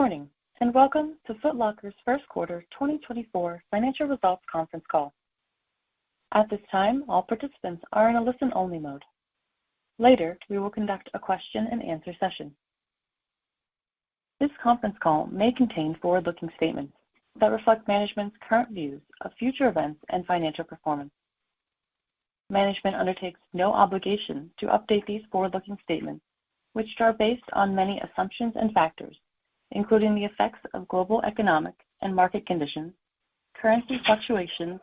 Morning, and welcome to Foot Locker's first quarter 2024 financial results conference call. At this time, all participants are in a listen-only mode. Later, we will conduct a question-and-answer session. This conference call may contain forward-looking statements that reflect management's current views of future events and financial performance. Management undertakes no obligation to update these forward-looking statements, which are based on many assumptions and factors, including the effects of global economic and market conditions, currency fluctuations,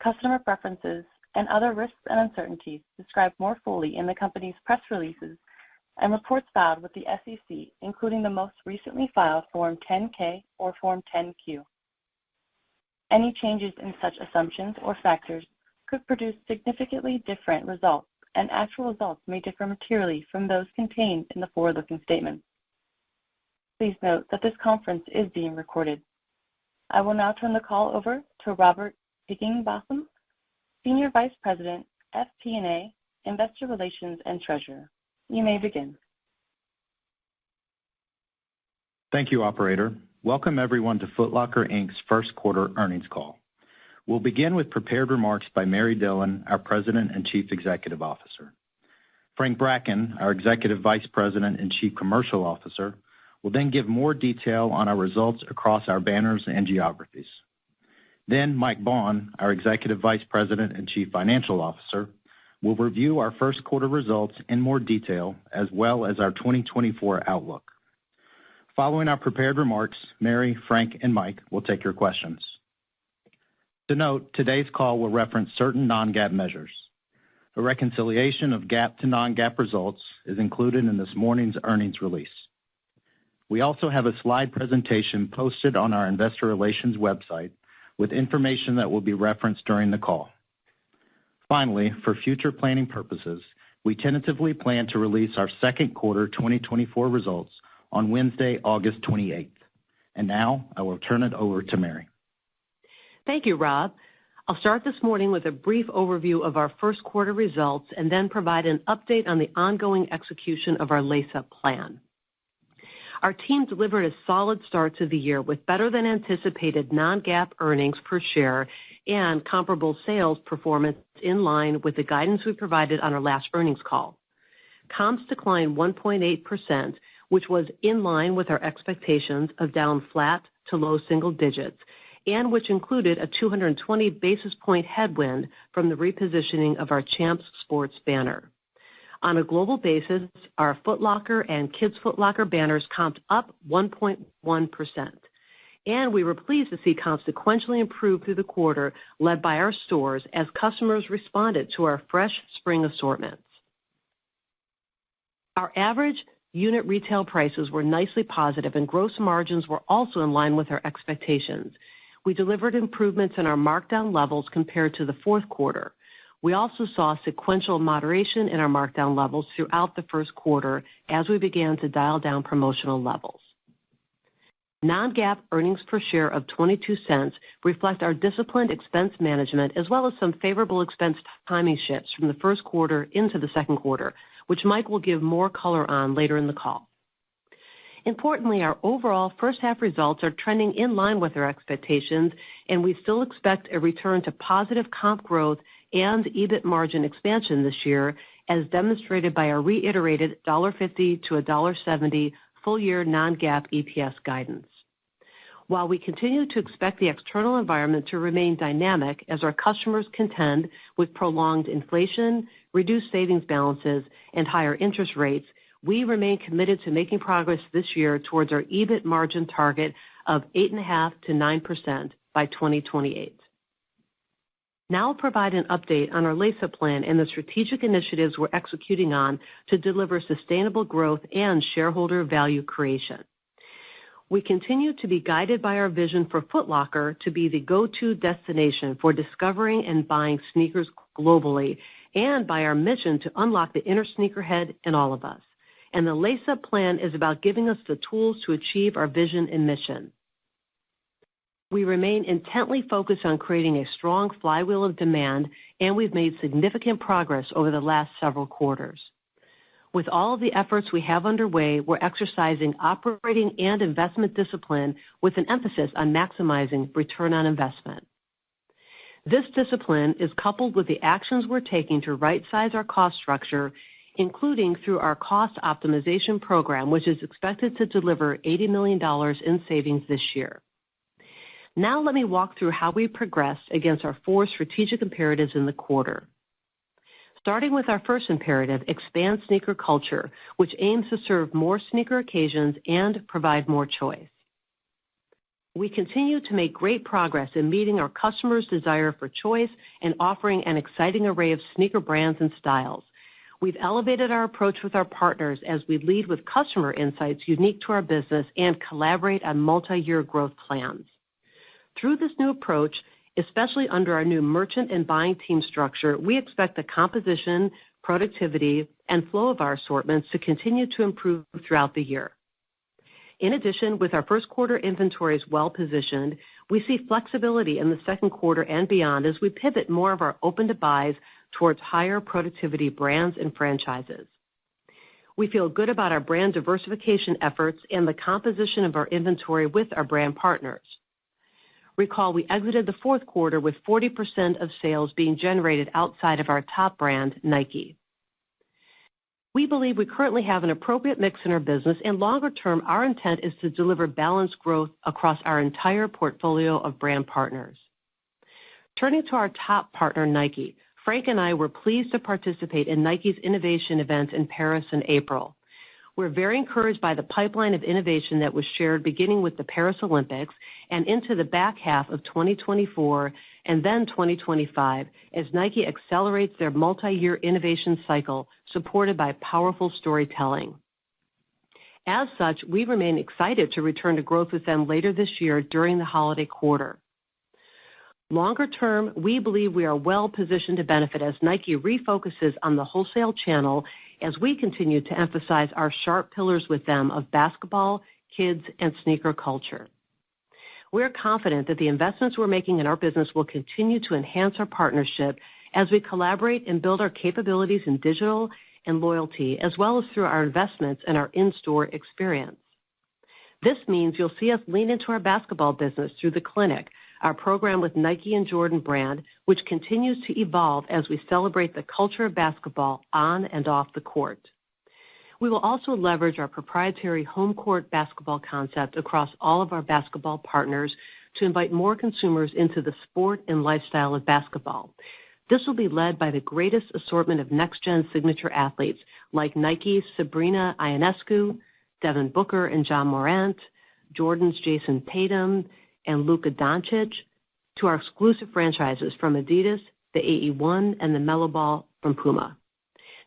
customer preferences, and other risks and uncertainties described more fully in the company's press releases and reports filed with the SEC, including the most recently filed Form 10-K or Form 10-Q. Any changes in such assumptions or factors could produce significantly different results, and actual results may differ materially from those contained in the forward-looking statements. Please note that this conference is being recorded. I will now turn the call over to Robert Higginbotham, Senior Vice President, FP&A, Investor Relations, and Treasurer. You may begin. Thank you, Operator. Welcome, everyone, to Foot Locker, Inc.'s first quarter earnings call. We'll begin with prepared remarks by Mary Dillon, our President and Chief Executive Officer. Frank Bracken, our Executive Vice President and Chief Commercial Officer, will then give more detail on our results across our banners and geographies. Then Mike Baughn, our Executive Vice President and Chief Financial Officer, will review our first quarter results in more detail, as well as our 2024 outlook. Following our prepared remarks, Mary, Frank, and Mike will take your questions. To note, today's call will reference certain non-GAAP measures. A reconciliation of GAAP to non-GAAP results is included in this morning's earnings release. We also have a slide presentation posted on our Investor Relations website with information that will be referenced during the call. Finally, for future planning purposes, we tentatively plan to release our second quarter 2024 results on Wednesday, August 28th. And now, I will turn it over to Mary. Thank you, Rob. I'll start this morning with a brief overview of our first quarter results and then provide an update on the ongoing execution of our Lace Up plan. Our team delivered a solid start to the year with better than anticipated non-GAAP earnings per share and comparable sales performance in line with the guidance we provided on our last earnings call. Comps declined 1.8%, which was in line with our expectations of down flat to low single digits, and which included a 220 basis point headwind from the repositioning of our Champs Sports banner. On a global basis, our Foot Locker and Kids Foot Locker banners comped up 1.1%. And we were pleased to see comps sequentially improve through the quarter, led by our stores as customers responded to our fresh spring assortments. Our average unit retail prices were nicely positive, and gross margins were also in line with our expectations. We delivered improvements in our markdown levels compared to the fourth quarter. We also saw sequential moderation in our markdown levels throughout the first quarter as we began to dial down promotional levels. Non-GAAP earnings per share of 22 cents reflect our disciplined expense management as well as some favorable expense timing shifts from the first quarter into the second quarter, which Mike will give more color on later in the call. Importantly, our overall first half results are trending in line with our expectations, and we still expect a return to positive comp growth and EBIT margin expansion this year, as demonstrated by our reiterated $1.50 to $1.70 full-year non-GAAP EPS guidance. While we continue to expect the external environment to remain dynamic as our customers contend with prolonged inflation, reduced savings balances, and higher interest rates, we remain committed to making progress this year towards our EBIT margin target of 8.5% to 9% by 2028. Now I'll provide an update on our Lace Up plan and the strategic initiatives we're executing on to deliver sustainable growth and shareholder value creation. We continue to be guided by our vision for Foot Locker to be the go-to destination for discovering and buying sneakers globally, and by our mission to unlock the inner sneakerhead in all of us. And the Lace Up plan is about giving us the tools to achieve our vision and mission. We remain intently focused on creating a strong flywheel of demand, and we've made significant progress over the last several quarters. With all of the efforts we have underway, we're exercising operating and investment discipline with an emphasis on maximizing return on investment. This discipline is coupled with the actions we're taking to right-size our cost structure, including through our cost optimization program, which is expected to deliver $80 million in savings this year. Now let me walk through how we progressed against our 4 strategic imperatives in the quarter. Starting with our first imperative, expand sneaker culture, which aims to serve more sneaker occasions and provide more choice. We continue to make great progress in meeting our customers' desire for choice and offering an exciting array of sneaker brands and styles. We've elevated our approach with our partners as we lead with customer insights unique to our business and collaborate on multi-year growth plans. Through this new approach, especially under our new merchant and buying team structure, we expect the composition, productivity, and flow of our assortments to continue to improve throughout the year. In addition, with our first quarter inventories well positioned, we see flexibility in the second quarter and beyond as we pivot more of our open-to-buys towards higher productivity brands and franchises. We feel good about our brand diversification efforts and the composition of our inventory with our brand partners. Recall, we exited the fourth quarter with 40% of sales being generated outside of our top brand, Nike. We believe we currently have an appropriate mix in our business, and longer term, our intent is to deliver balanced growth across our entire portfolio of brand partners. Turning to our top partner, Nike, Frank and I were pleased to participate in Nike's innovation event in Paris in April. We're very encouraged by the pipeline of innovation that was shared beginning with the Paris Olympics and into the back half of 2024 and then 2025 as Nike accelerates their multi-year innovation cycle supported by powerful storytelling. As such, we remain excited to return to growth with them later this year during the holiday quarter. Longer term, we believe we are well positioned to benefit as Nike refocuses on the wholesale channel as we continue to emphasize our sharp pillars with them of basketball, kids, and sneaker culture. We're confident that the investments we're making in our business will continue to enhance our partnership as we collaborate and build our capabilities in digital and loyalty, as well as through our investments in our in-store experience. This means you'll see us lean into our basketball business through The Clinic, our program with Nike and Jordan brand, which continues to evolve as we celebrate the culture of basketball on and off the court. We will also leverage our proprietary home court basketball concept across all of our basketball partners to invite more consumers into the sport and lifestyle of basketball. This will be led by the greatest assortment of next-gen signature athletes like Nike's Sabrina Ionescu, Devin Booker and John Morant, Jordan's Jason Tatum, and Luka Doncic, to our exclusive franchises from Adidas, the AE1, and the Melo Ball from Puma.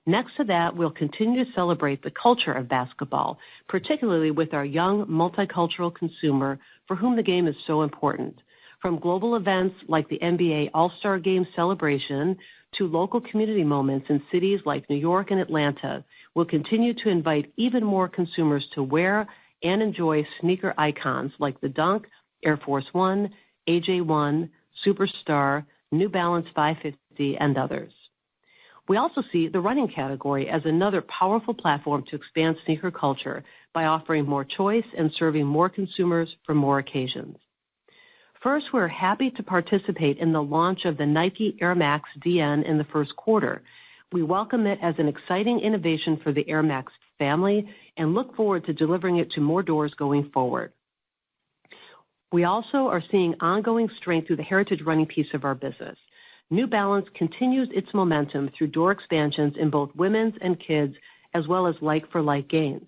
Next to that, we'll continue to celebrate the culture of basketball, particularly with our young multicultural consumer for whom the game is so important. From global events like the NBA All-Star Game celebration to local community moments in cities like New York and Atlanta, we'll continue to invite even more consumers to wear and enjoy sneaker icons like the Dunk, Air Force One, AJ1, Superstar, New Balance 550, and others. We also see the running category as another powerful platform to expand sneaker culture by offering more choice and serving more consumers for more occasions. First, we're happy to participate in the launch of the Nike Air Max DN in the first quarter. We welcome it as an exciting innovation for the Air Max family and look forward to delivering it to more doors going forward. We also are seeing ongoing strength through the heritage running piece of our business. New Balance continues its momentum through door expansions in both women's and kids, as well as like-for-like gains.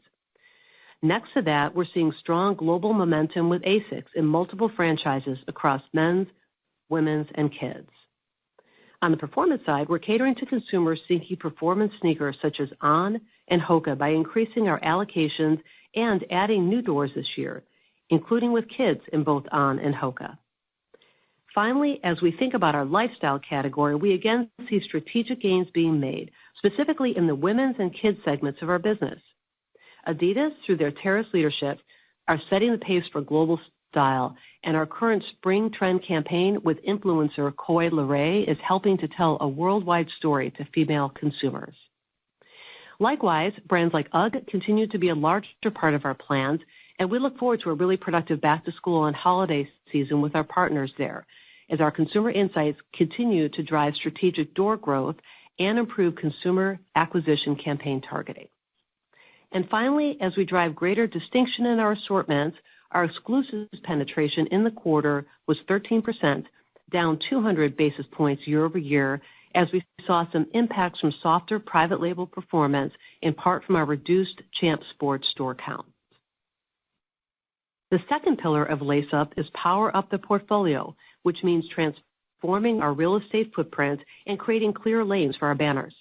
Next to that, we're seeing strong global momentum with ASICS in multiple franchises across men's, women's, and kids. On the performance side, we're catering to consumers seeking performance sneakers such as On and Hoka by increasing our allocations and adding new doors this year, including with kids in both On and Hoka. Finally, as we think about our lifestyle category, we again see strategic gains being made, specifically in the women's and kids segments of our business. Adidas, through their Terrace leadership, are setting the pace for global style, and our current spring trend campaign with influencer Coi Leray is helping to tell a worldwide story to female consumers. Likewise, brands like UGG continue to be a larger part of our plans, and we look forward to a really productive back-to-school and holiday season with our partners there, as our consumer insights continue to drive strategic door growth and improve consumer acquisition campaign targeting. And finally, as we drive greater distinction in our assortments, our exclusives penetration in the quarter was 13%, down 200 basis points year over year, as we saw some impacts from softer private label performance, in part from our reduced Champs Sports store count. The second pillar of Lace Up is Power Up the Portfolio, which means transforming our real estate footprint and creating clear lanes for our banners.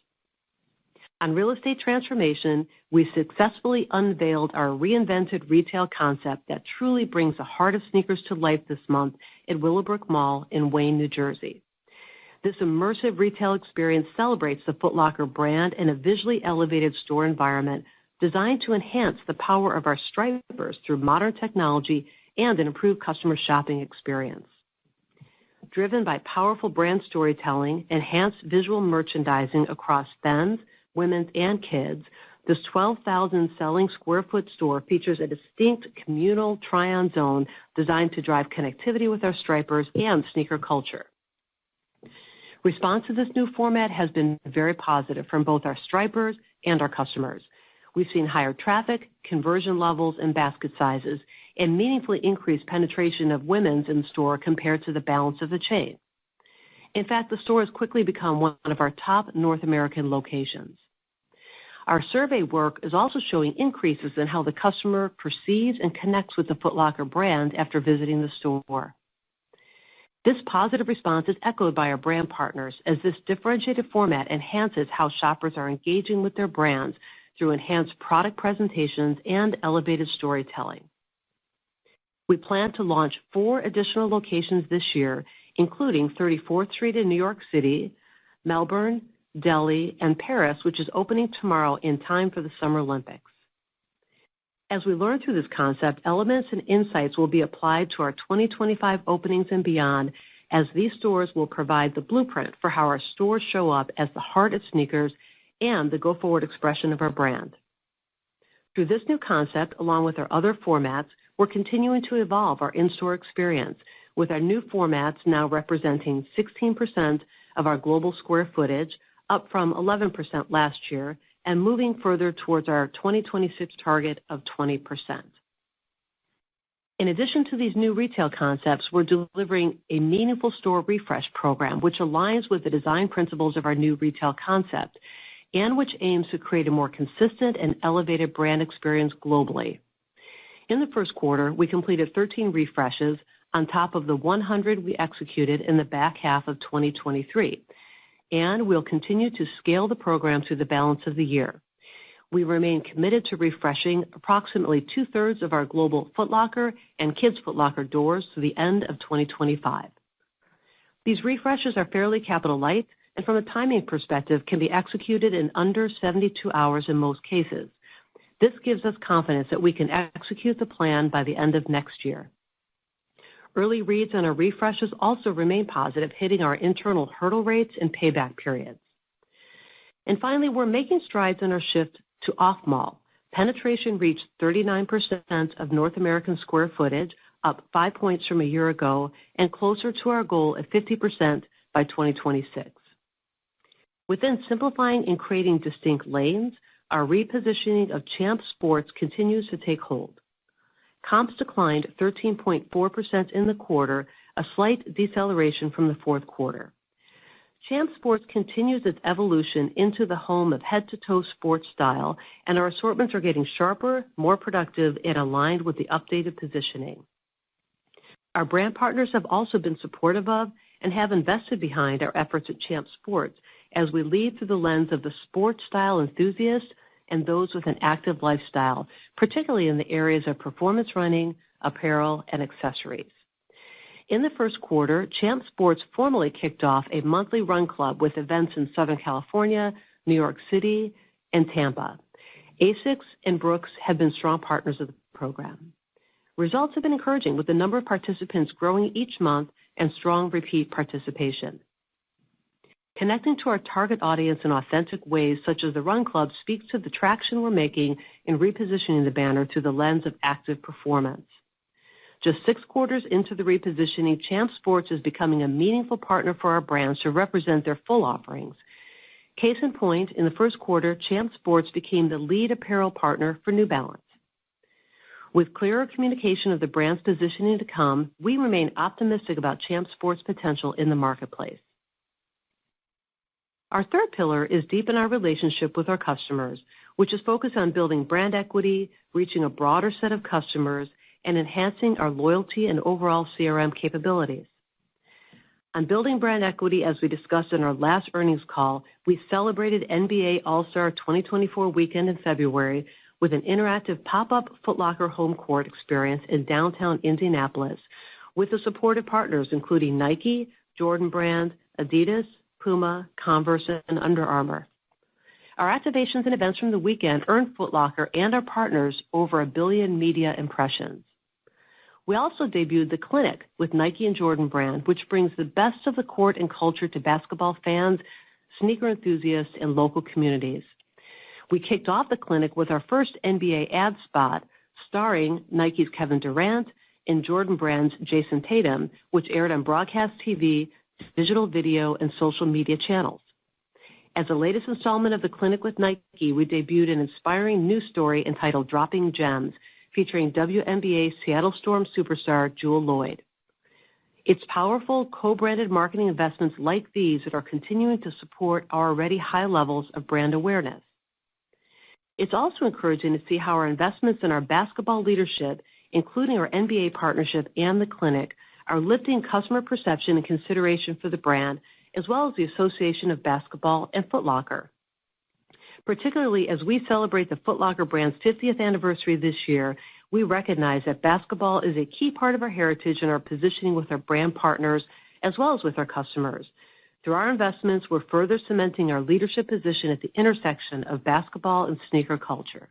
On real estate transformation, we successfully unveiled our reinvented retail concept that truly brings the heart of sneakers to life this month at Willowbrook Mall in Wayne, New Jersey. This immersive retail experience celebrates the Foot Locker brand in a visually elevated store environment designed to enhance the power of our stripers through modern technology and an improved customer shopping experience. Driven by powerful brand storytelling, enhanced visual merchandising across men's, women's, and kids, this 12,000 selling square foot store features a distinct communal try-on zone designed to drive connectivity with our stripers and sneaker culture. Response to this new format has been very positive from both our stripers and our customers. We've seen higher traffic, conversion levels, and basket sizes, and meaningfully increased penetration of women's in the store compared to the balance of the chain. In fact, the store has quickly become one of our top North American locations. Our survey work is also showing increases in how the customer perceives and connects with the Foot Locker brand after visiting the store. This positive response is echoed by our brand partners, as this differentiated format enhances how shoppers are engaging with their brands through enhanced product presentations and elevated storytelling. We plan to launch 4 additional locations this year, including 34th Street in New York City, Melbourne, Delhi, and Paris, which is opening tomorrow in time for the Summer Olympics. As we learn through this concept, elements and insights will be applied to our 2025 openings and beyond, as these stores will provide the blueprint for how our stores show up as the heart of sneakers and the go-forward expression of our brand. Through this new concept, along with our other formats, we're continuing to evolve our in-store experience, with our new formats now representing 16% of our global square footage, up from 11% last year, and moving further towards our 2026 target of 20%. In addition to these new retail concepts, we're delivering a meaningful store refresh program, which aligns with the design principles of our new retail concept, and which aims to create a more consistent and elevated brand experience globally. In the first quarter, we completed 13 refreshes on top of the 100 we executed in the back half of 2023, and we'll continue to scale the program through the balance of the year. We remain committed to refreshing approximately 2/3 of our global Foot Locker and Kids Foot Locker doors through the end of 2025. These refreshes are fairly capital light, and from a timing perspective can be executed in under 72 hours in most cases. This gives us confidence that we can execute the plan by the end of next year. Early reads on our refreshes also remain positive, hitting our internal hurdle rates and payback periods. And finally, we're making strides in our shift to off-mall. Penetration reached 39% of North American square footage, up 5 points from a year ago, and closer to our goal of 50% by 2026. Within simplifying and creating distinct lanes, our repositioning of Champs Sports continues to take hold. Comps declined 13.4% in the quarter, a slight deceleration from the fourth quarter. Champs Sports continues its evolution into the home of head-to-toe sports style, and our assortments are getting sharper, more productive, and aligned with the updated positioning. Our brand partners have also been supportive of and have invested behind our efforts at Champs Sports as we lead through the lens of the sports style enthusiasts and those with an active lifestyle, particularly in the areas of performance running, apparel, and accessories. In the first quarter, Champs Sports formally kicked off a monthly run club with events in Southern California, New York City, and Tampa. ASICS and Brooks have been strong partners of the program. Results have been encouraging, with the number of participants growing each month and strong repeat participation. Connecting to our target audience in authentic ways, such as the Run Club, speaks to the traction we're making in repositioning the banner through the lens of active performance. Just 6 quarters into the repositioning, Champ Sports is becoming a meaningful partner for our brands to represent their full offerings. Case in point, in the first quarter, Champ Sports became the lead apparel partner for New Balance. With clearer communication of the brand's positioning to come, we remain optimistic about Champ Sports' potential in the marketplace. Our third pillar is deepen our relationship with our customers, which is focused on building brand equity, reaching a broader set of customers, and enhancing our loyalty and overall CRM capabilities. On building brand equity, as we discussed in our last earnings call, we celebrated NBA All-Star 2024 weekend in February with an interactive pop-up Foot Locker home court experience in downtown Indianapolis with the support of partners including Nike, Jordan Brand, Adidas, Puma, Converse, and Under Armour. Our activations and events from the weekend earned Foot Locker and our partners over 1 billion media impressions. We also debuted The Clinic with Nike and Jordan Brand, which brings the best of the court and culture to basketball fans, sneaker enthusiasts, and local communities. We kicked off The Clinic with our first NBA ad spot starring Nike's Kevin Durant and Jordan Brand's Jason Tatum, which aired on broadcast TV, digital video, and social media channels. As the latest installment of The Clinic with Nike, we debuted an inspiring news story entitled Dropping Gems, featuring WNBA Seattle Storm superstar Jewel Lloyd. It's powerful co-branded marketing investments like these that are continuing to support our already high levels of brand awareness. It's also encouraging to see how our investments in our basketball leadership, including our NBA partnership and The Clinic, are lifting customer perception and consideration for the brand, as well as the Association of Basketball and Foot Locker. Particularly as we celebrate the Foot Locker brand's 50th anniversary this year, we recognize that basketball is a key part of our heritage and our positioning with our brand partners, as well as with our customers. Through our investments, we're further cementing our leadership position at the intersection of basketball and sneaker culture.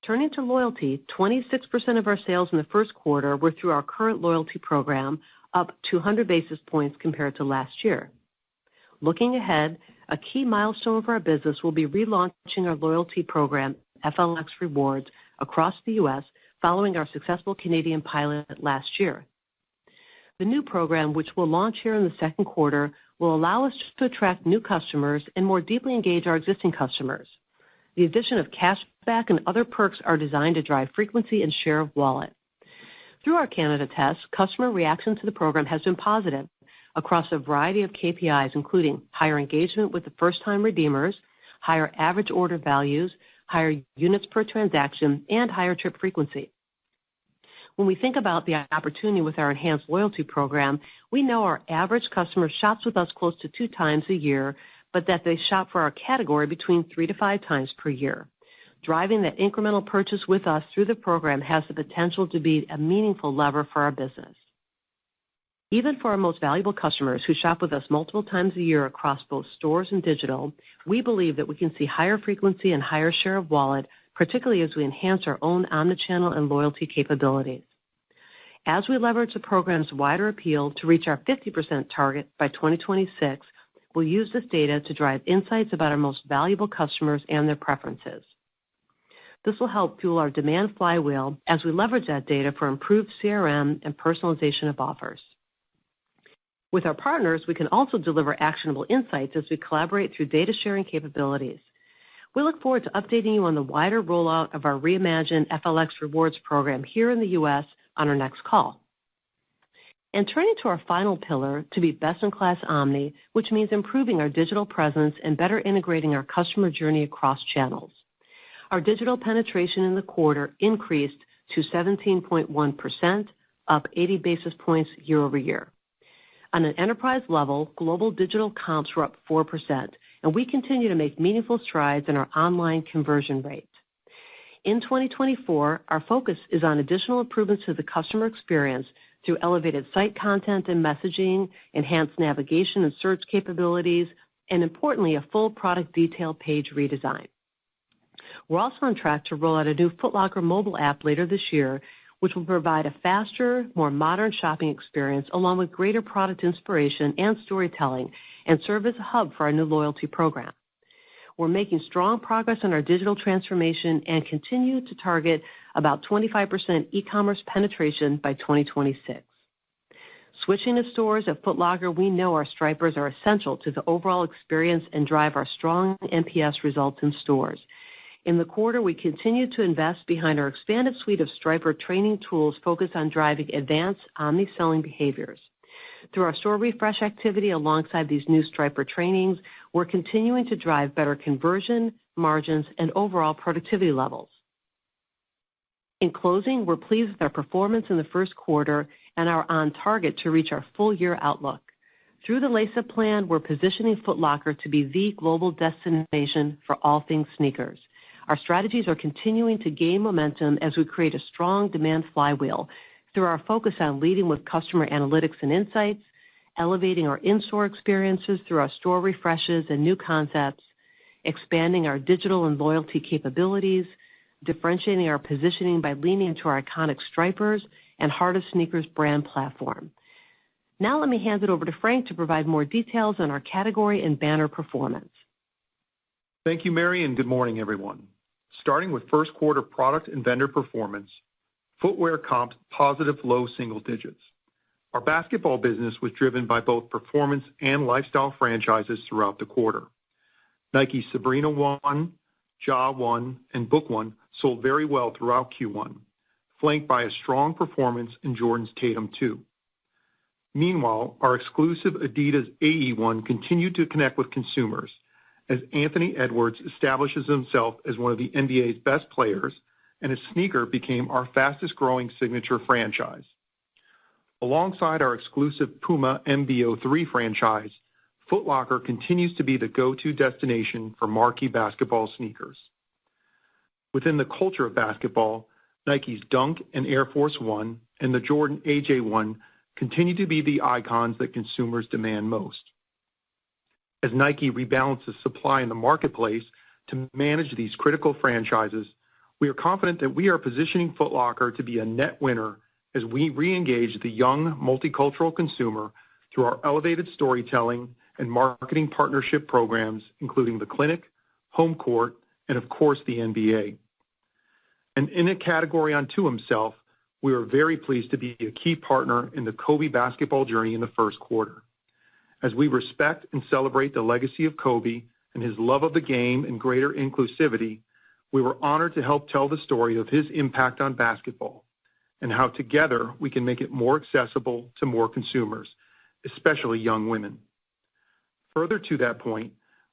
Turning to loyalty, 26% of our sales in the first quarter were through our current loyalty program, up 200 basis points compared to last year. Looking ahead, a key milestone for our business will be relaunching our loyalty program, FLX Rewards, across the U.S. following our successful Canadian pilot last year. The new program, which will launch here in the second quarter, will allow us to attract new customers and more deeply engage our existing customers. The addition of cashback and other perks are designed to drive frequency and share of wallet. Through our Canada test, customer reaction to the program has been positive across a variety of KPIs, including higher engagement with the first-time redeemers, higher average order values, higher units per transaction, and higher trip frequency. When we think about the opportunity with our enhanced loyalty program, we know our average customer shops with us close to 2 times a year, but that they shop for our category between 3 to 5 times per year. Driving that incremental purchase with us through the program has the potential to be a meaningful lever for our business. Even for our most valuable customers who shop with us multiple times a year across both stores and digital, we believe that we can see higher frequency and higher share of wallet, particularly as we enhance our own omnichannel and loyalty capabilities. As we leverage the program's wider appeal to reach our 50% target by 2026, we'll use this data to drive insights about our most valuable customers and their preferences. This will help fuel our demand flywheel as we leverage that data for improved CRM and personalization of offers. With our partners, we can also deliver actionable insights as we collaborate through data sharing capabilities. We look forward to updating you on the wider rollout of our reimagined FLX Rewards program here in the U.S. on our next call. And turning to our final pillar, to be best-in-class omni, which means improving our digital presence and better integrating our customer journey across channels. Our digital penetration in the quarter increased to 17.1%, up 80 basis points year over year. On an enterprise level, global digital comps were up 4%, and we continue to make meaningful strides in our online conversion rate. In 2024, our focus is on additional improvements to the customer experience through elevated site content and messaging, enhanced navigation and search capabilities, and importantly, a full product detail page redesign. We're also on track to roll out a new Foot Locker mobile app later this year, which will provide a faster, more modern shopping experience along with greater product inspiration and storytelling and serve as a hub for our new loyalty program. We're making strong progress on our digital transformation and continue to target about 25% e-commerce penetration by 2026. Switching to stores at Foot Locker, we know our Stripers are essential to the overall experience and drive our strong NPS results in stores. In the quarter, we continue to invest behind our expanded suite of Striper training tools focused on driving advanced omni-selling behaviors. Through our store refresh activity alongside these new Striper trainings, we're continuing to drive better conversion, margins, and overall productivity levels. In closing, we're pleased with our performance in the first quarter and are on target to reach our full-year outlook. Through the Lace Up plan, we're positioning Foot Locker to be the global destination for all things sneakers. Our strategies are continuing to gain momentum as we create a strong demand flywheel through our focus on leading with customer analytics and insights, elevating our in-store experiences through our store refreshes and new concepts, expanding our digital and loyalty capabilities, differentiating our positioning by leaning into our iconic Stripers and Heart of Sneakers brand platform. Now let me hand it over to Frank to provide more details on our category and banner performance. Thank you, Mary, and good morning, everyone. Starting with first quarter product and vendor performance, footwear comped positive low single digits. Our basketball business was driven by both performance and lifestyle franchises throughout the quarter. Nike Sabrina 1, Ja 1, and Book 1 sold very well throughout Q1, flanked by a strong performance in Jordan's Tatum 2. Meanwhile, our exclusive Adidas AE1 continued to connect with consumers as Anthony Edwards establishes himself as one of the NBA's best players, and his sneaker became our fastest growing signature franchise. Alongside our exclusive Puma MB.03 franchise, Foot Locker continues to be the go-to destination for marquee basketball sneakers. Within the culture of basketball, Nike's Dunk and Air Force 1 and the Jordan AJ1 continue to be the icons that consumers demand most. As Nike rebalances supply in the marketplace to manage these critical franchises, we are confident that we are positioning Foot Locker to be a net winner as we re-engage the young multicultural consumer through our elevated storytelling and marketing partnership programs, including the Clinic, Home Court, and of course the NBA. And in a category unto himself, we are very pleased to be a key partner in the Kobe basketball journey in the first quarter. As we respect and celebrate the legacy of Kobe and his love of the game and greater inclusivity, we were honored to help tell the story of his impact on basketball and how together we can make it more accessible to more consumers, especially young women. Further to that point,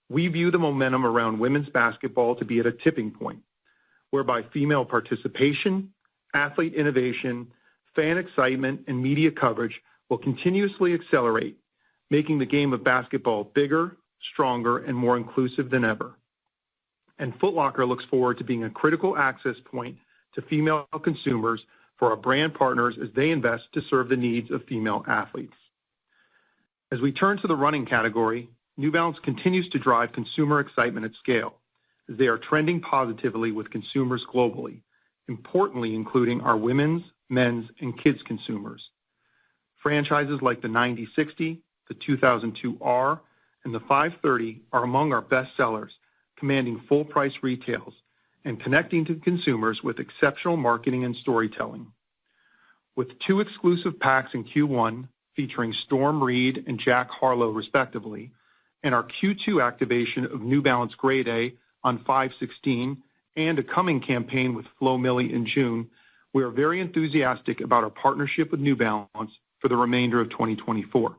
we view the momentum around women's basketball to be at a tipping point, whereby female participation, athlete innovation, fan excitement, and media coverage will continuously accelerate, making the game of basketball bigger, stronger, and more inclusive than ever. And Foot Locker looks forward to being a critical access point to female consumers for our brand partners as they invest to serve the needs of female athletes. As we turn to the running category, New Balance continues to drive consumer excitement at scale, as they are trending positively with consumers globally, importantly including our women's, men's, and kids consumers. Franchises like the 9060, the 2002R, and the 530 are among our best sellers, commanding full price retails and connecting to consumers with exceptional marketing and storytelling. With 2 exclusive packs in Q1 featuring Storm Reed and Jack Harlow respectively, and our Q2 activation of New Balance Grade A on 5/16 and a coming campaign with Flo Milli in June, we are very enthusiastic about our partnership with New Balance for the remainder of 2024.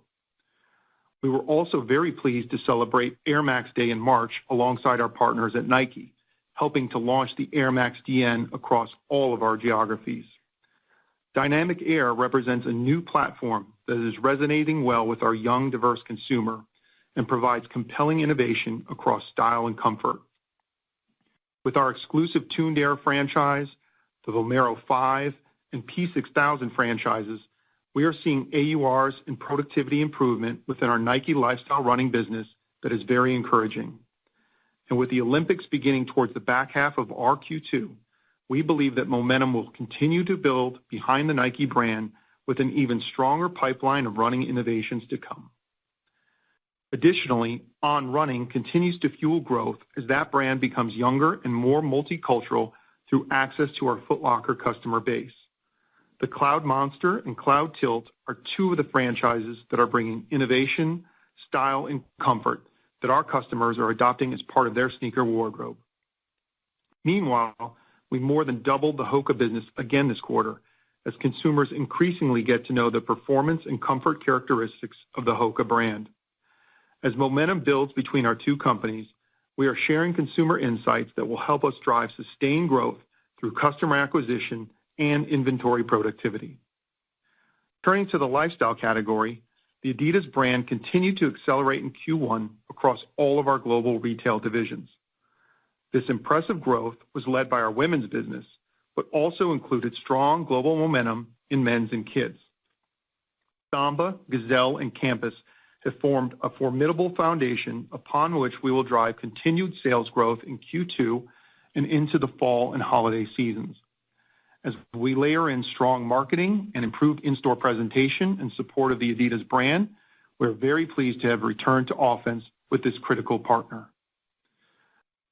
We were also very pleased to celebrate Air Max Day in March alongside our partners at Nike, helping to launch the Air Max DN across all of our geographies. Dynamic Air represents a new platform that is resonating well with our young, diverse consumer and provides compelling innovation across style and comfort. With our exclusive Tuned Air franchise, the Vomero 5, and P6000 franchises, we are seeing AURs and productivity improvement within our Nike lifestyle running business that is very encouraging. And with the Olympics beginning towards the back half of our Q2, we believe that momentum will continue to build behind the Nike brand with an even stronger pipeline of running innovations to come. Additionally, On Running continues to fuel growth as that brand becomes younger and more multicultural through access to our Foot Locker customer base. The Cloud Monster and Cloud Tilt are two of the franchises that are bringing innovation, style, and comfort that our customers are adopting as part of their sneaker wardrobe. Meanwhile, we more than doubled the HOKA business again this quarter as consumers increasingly get to know the performance and comfort characteristics of the HOKA brand. As momentum builds between our two companies, we are sharing consumer insights that will help us drive sustained growth through customer acquisition and inventory productivity. Turning to the lifestyle category, the Adidas brand continued to accelerate in Q1 across all of our global retail divisions. This impressive growth was led by our women's business, but also included strong global momentum in men's and kids. Samba, Gazelle, and Campus have formed a formidable foundation upon which we will drive continued sales growth in Q2 and into the fall and holiday seasons. As we layer in strong marketing and improved in-store presentation in support of the Adidas brand, we're very pleased to have returned to offense with this critical partner.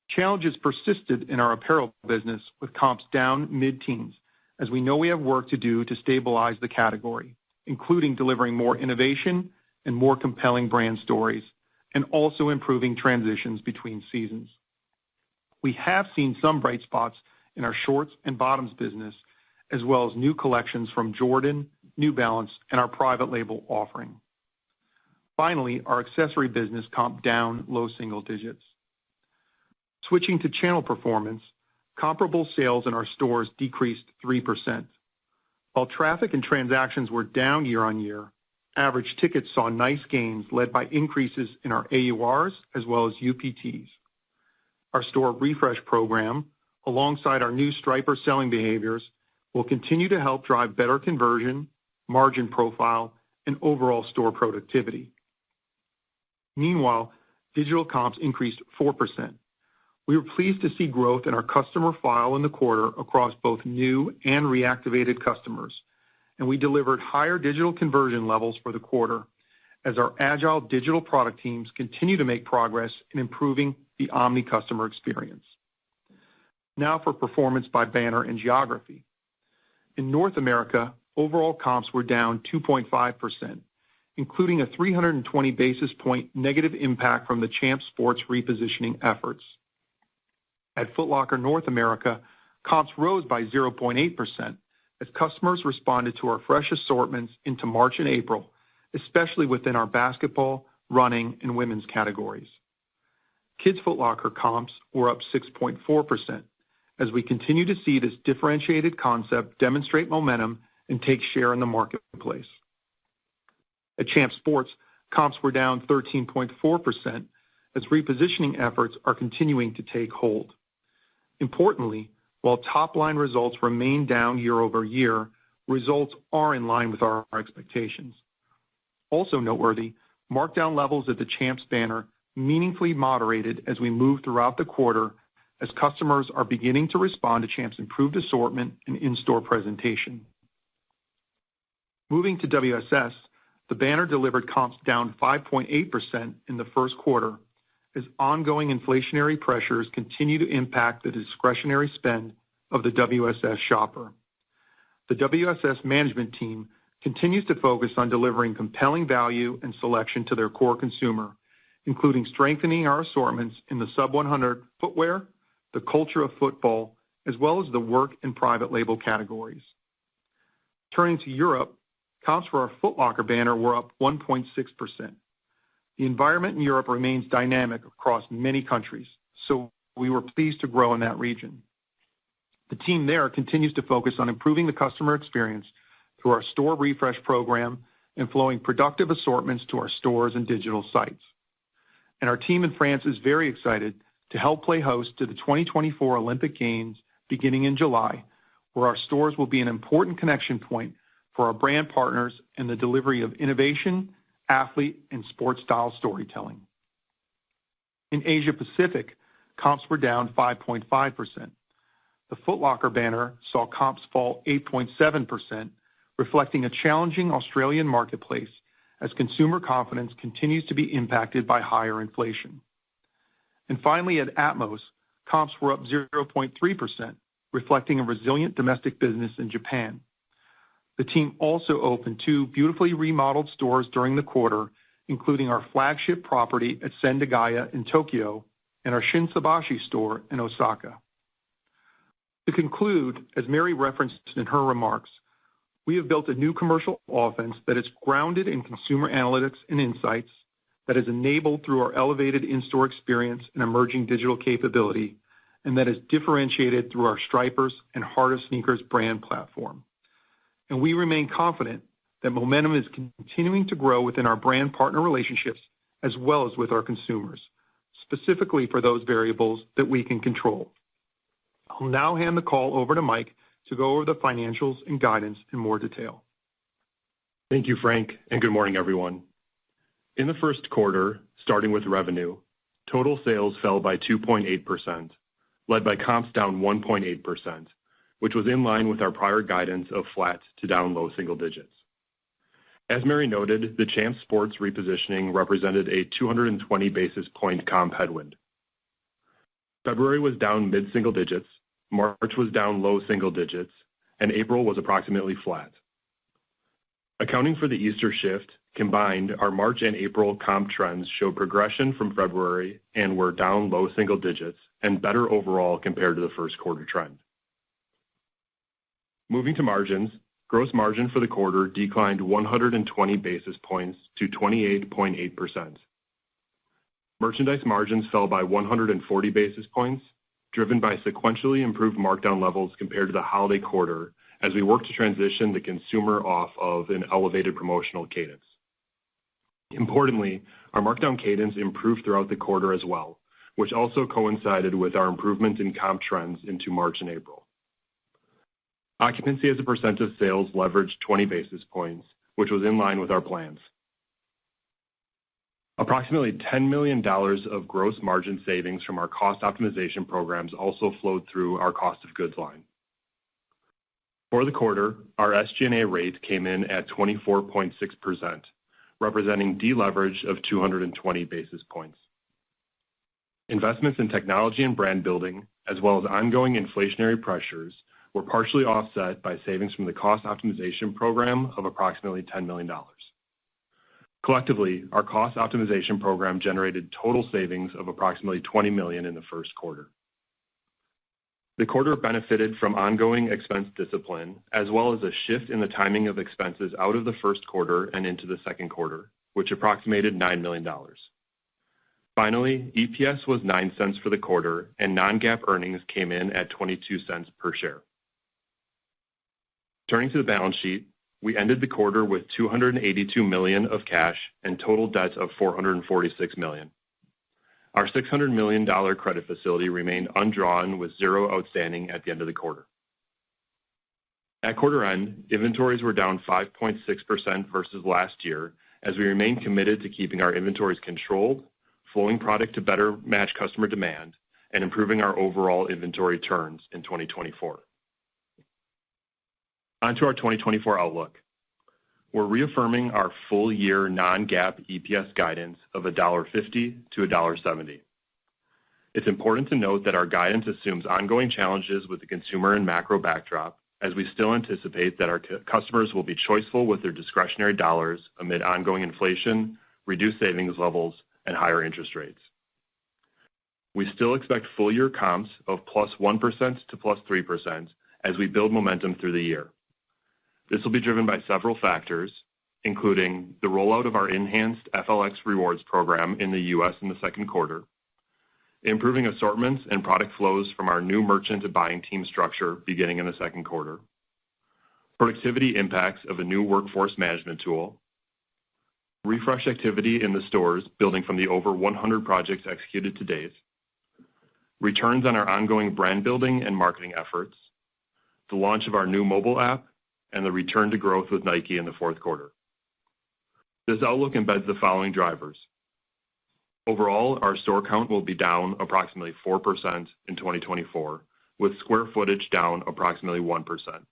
Challenges persisted in our apparel business with comps down mid-teens, as we know we have work to do to stabilize the category, including delivering more innovation and more compelling brand stories, and also improving transitions between seasons. We have seen some bright spots in our shorts and bottoms business, as well as new collections from Jordan, New Balance, and our private label offering. Finally, our accessory business comped down low single digits. Switching to channel performance, comparable sales in our stores decreased 3%. While traffic and transactions were down year-on-year, average tickets saw nice gains led by increases in our AURs as well as UPTs. Our store refresh program, alongside our new striper selling behaviors, will continue to help drive better conversion, margin profile, and overall store productivity. Meanwhile, digital comps increased 4%. We were pleased to see growth in our customer file in the quarter across both new and reactivated customers, and we delivered higher digital conversion levels for the quarter as our agile digital product teams continue to make progress in improving the omni customer experience. Now for performance by banner and geography. In North America, overall comps were down 2.5%, including a 320 basis point negative impact from the Champs Sports repositioning efforts. At Foot Locker North America, comps rose by 0.8% as customers responded to our fresh assortments into March and April, especially within our basketball, running, and women's categories. Kids Foot Locker comps were up 6.4% as we continue to see this differentiated concept demonstrate momentum and take share in the marketplace. At Champs Sports, comps were down 13.4% as repositioning efforts are continuing to take hold. Importantly, while top-line results remain down year-over-year, results are in line with our expectations. Also noteworthy, markdown levels at the Champs banner meaningfully moderated as we move throughout the quarter as customers are beginning to respond to Champs' improved assortment and in-store presentation. Moving to WSS, the banner delivered comps down 5.8% in the first quarter as ongoing inflationary pressures continue to impact the discretionary spend of the WSS shopper. The WSS management team continues to focus on delivering compelling value and selection to their core consumer, including strengthening our assortments in the sub-100 footwear, the culture of football, as well as the work and private label categories. Turning to Europe, comps for our Foot Locker banner were up 1.6%. The environment in Europe remains dynamic across many countries, so we were pleased to grow in that region. The team there continues to focus on improving the customer experience through our store refresh program and flowing productive assortments to our stores and digital sites. And our team in France is very excited to help play host to the 2024 Olympic Games beginning in July, where our stores will be an important connection point for our brand partners in the delivery of innovation, athlete, and sports style storytelling. In Asia Pacific, comps were down 5.5%. The Foot Locker banner saw comps fall 8.7%, reflecting a challenging Australian marketplace as consumer confidence continues to be impacted by higher inflation. And finally, at Atmos, comps were up 0.3%, reflecting a resilient domestic business in Japan. The team also opened 2 beautifully remodeled stores during the quarter, including our flagship property at Sendagaya in Tokyo and our Shinsabashi store in Osaka. To conclude, as Mary referenced in her remarks, we have built a new commercial offense that is grounded in consumer analytics and insights, that is enabled through our elevated in-store experience and emerging digital capability, and that is differentiated through our Stripers and Heart of Sneakers brand platform. And we remain confident that momentum is continuing to grow within our brand partner relationships as well as with our consumers, specifically for those variables that we can control. I'll now hand the call over to Mike to go over the financials and guidance in more detail. Thank you, Frank, and good morning, everyone. In the first quarter, starting with revenue, total sales fell by 2.8%, led by comps down 1.8%, which was in line with our prior guidance of flat to down low single digits. As Mary noted, the Champs Sports repositioning represented a 220 basis point comp headwind. February was down mid-single digits, March was down low single digits, and April was approximately flat. Accounting for the Easter shift, combined, our March and April comp trends showed progression from February and were down low single digits and better overall compared to the first quarter trend. Moving to margins, gross margin for the quarter declined 120 basis points to 28.8%. Merchandise margins fell by 140 basis points, driven by sequentially improved markdown levels compared to the holiday quarter as we work to transition the consumer off of an elevated promotional cadence. Importantly, our markdown cadence improved throughout the quarter as well, which also coincided with our improvement in comp trends into March and April. Occupancy as a percent of sales leveraged 20 basis points, which was in line with our plans. Approximately $10 million of gross margin savings from our cost optimization programs also flowed through our cost of goods line. For the quarter, our SG&A rate came in at 24.6%, representing deleverage of 220 basis points. Investments in technology and brand building, as well as ongoing inflationary pressures, were partially offset by savings from the cost optimization program of approximately $10 million. Collectively, our cost optimization program generated total savings of approximately $20 million in the first quarter. The quarter benefited from ongoing expense discipline, as well as a shift in the timing of expenses out of the first quarter and into the second quarter, which approximated $9 million. Finally, EPS was 9 cents for the quarter, and non-GAAP earnings came in at 22 cents per share. Turning to the balance sheet, we ended the quarter with $282 million of cash and total debt of $446 million. Our $600 million credit facility remained undrawn with 0 outstanding at the end of the quarter. At quarter end, inventories were down 5.6% versus last year, as we remain committed to keeping our inventories controlled, flowing product to better match customer demand, and improving our overall inventory turns in 2024. On to our 2024 outlook. We're reaffirming our full-year non-GAAP EPS guidance of $1.50 to $1.70. It's important to note that our guidance assumes ongoing challenges with the consumer and macro backdrop, as we still anticipate that our customers will be choiceful with their discretionary dollars amid ongoing inflation, reduced savings levels, and higher interest rates. We still expect full-year comps of +1% to +3% as we build momentum through the year. This will be driven by several factors, including the rollout of our enhanced FLX Rewards program in the U.S. in the second quarter, improving assortments and product flows from our new merchant and buying team structure beginning in the second quarter, productivity impacts of a new workforce management tool, refresh activity in the stores building from the over 100 projects executed to date, returns on our ongoing brand building and marketing efforts, the launch of our new mobile app, and the return to growth with Nike in the fourth quarter. This outlook embeds the following drivers. Overall, our store count will be down approximately 4% in 2024, with square footage down approximately 1%.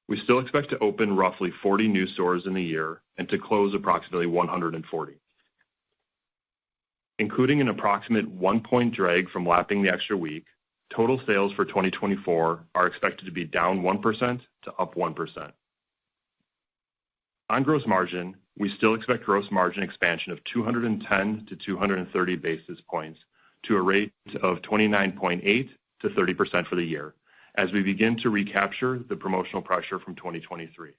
We still expect to open roughly 40 new stores in the year and to close approximately 140. Including an approximate 1-point drag from lapping the extra week, total sales for 2024 are expected to be down 1% to up 1%. On gross margin, we still expect gross margin expansion of 210 to 230 basis points to a rate of 29.8 to 30% for the year, as we begin to recapture the promotional pressure from 2023.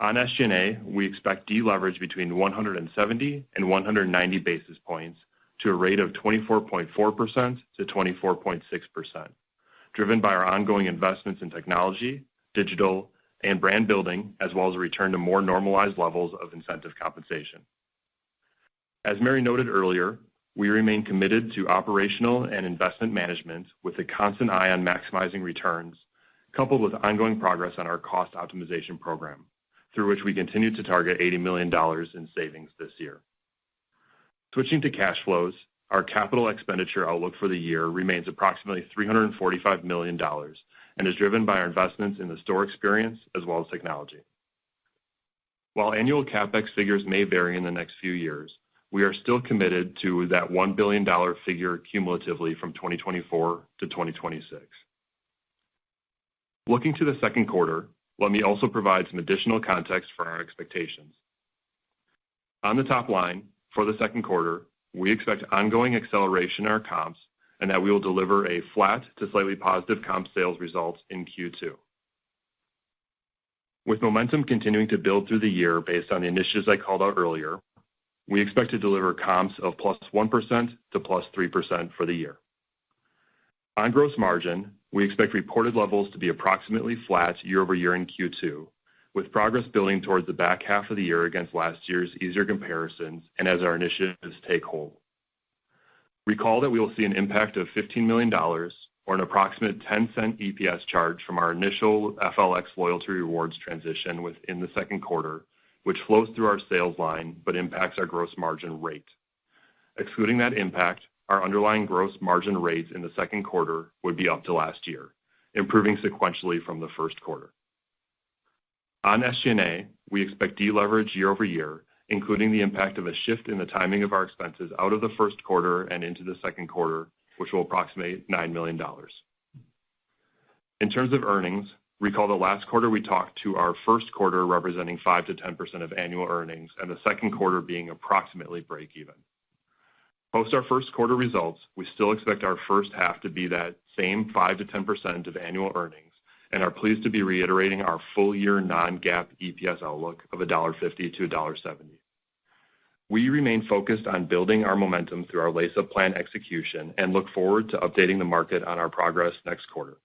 On SG&A, we expect deleverage between 170 and 190 basis points to a rate of 24.4% to 24.6%, driven by our ongoing investments in technology, digital, and brand building, as well as a return to more normalized levels of incentive compensation. As Mary noted earlier, we remain committed to operational and investment management with a constant eye on maximizing returns, coupled with ongoing progress on our cost optimization program, through which we continue to target $80 million in savings this year. Switching to cash flows, our capital expenditure outlook for the year remains approximately $345 million and is driven by our investments in the store experience as well as technology. While annual CapEx figures may vary in the next few years, we are still committed to that $1 billion figure cumulatively from 2024 to 2026. Looking to the second quarter, let me also provide some additional context for our expectations. On the top line, for the second quarter, we expect ongoing acceleration in our comps and that we will deliver a flat to slightly positive comp sales results in Q2. With momentum continuing to build through the year based on the initiatives I called out earlier, we expect to deliver comps of +1% to +3% for the year. On gross margin, we expect reported levels to be approximately flat year over year in Q2, with progress building towards the back half of the year against last year's easier comparisons and as our initiatives take hold. Recall that we will see an impact of $15 million or an approximate 10-cent EPS charge from our initial FLX loyalty rewards transition within the second quarter, which flows through our sales line but impacts our gross margin rate. Excluding that impact, our underlying gross margin rates in the second quarter would be up to last year, improving sequentially from the first quarter. On SG&A, we expect deleverage year over year, including the impact of a shift in the timing of our expenses out of the first quarter and into the second quarter, which will approximate $9 million. In terms of earnings, recall that last quarter we talked to our first quarter representing 5 to 10% of annual earnings and the second quarter being approximately break even. Post our first quarter results, we still expect our first half to be that same 5 to 10% of annual earnings and are pleased to be reiterating our full year non-GAAP EPS outlook of $1.50 to $1.70. We remain focused on building our momentum through our Lace Up plan execution and look forward to updating the market on our progress next quarter.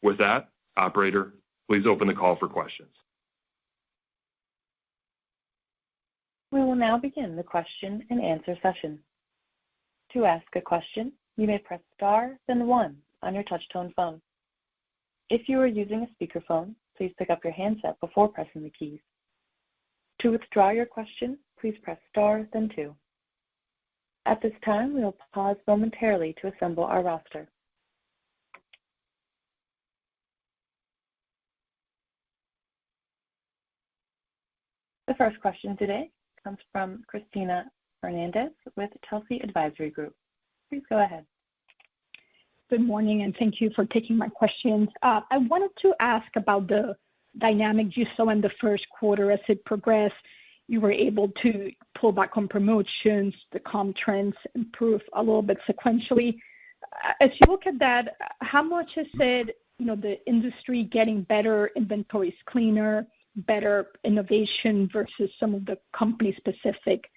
With that, operator, please open the call for questions. We will now begin the question and answer session. To ask a question, you may press star, then 1 on your touch-tone phone. If you are using a speakerphone, please pick up your handset before pressing the keys. To withdraw your question, please press star, then 2. At this time, we will pause momentarily to assemble our roster. The first question today comes from Cristina Fernandez with Telsey Advisory Group. Please go ahead. Good morning, and thank you for taking my questions. I wanted to ask about the dynamics you saw in the first quarter as it progressed. You were able to pull back on promotions, the comp trends improve a little bit sequentially. As you look at that, how much is it, the industry getting better, inventories cleaner, better innovation versus some of the company-specific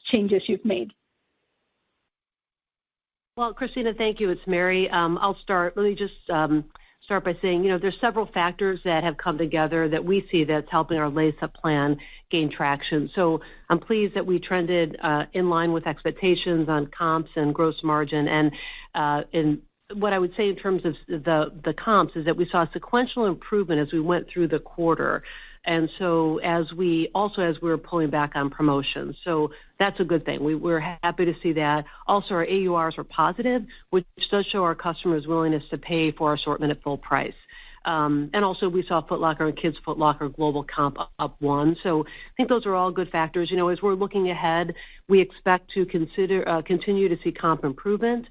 changes you've made? Well, Christina, thank you. It's Mary. I'll start. Let me just start by saying, there's several factors that have come together that we see that's helping our Lace Up plan gain traction. So I'm pleased that we trended in line with expectations on comps and gross margin. And what I would say in terms of the comps is that we saw sequential improvement as we went through the quarter. And so as we were pulling back on promotions. So that's a good thing. We're happy to see that. Also, our AURs were positive, which does show our customers' willingness to pay for our assortment at full price. And also we saw Foot Locker and Kids Foot Locker global comp up 1. So I think those are all good factors. As we're looking ahead, we expect to continue to see comp improvement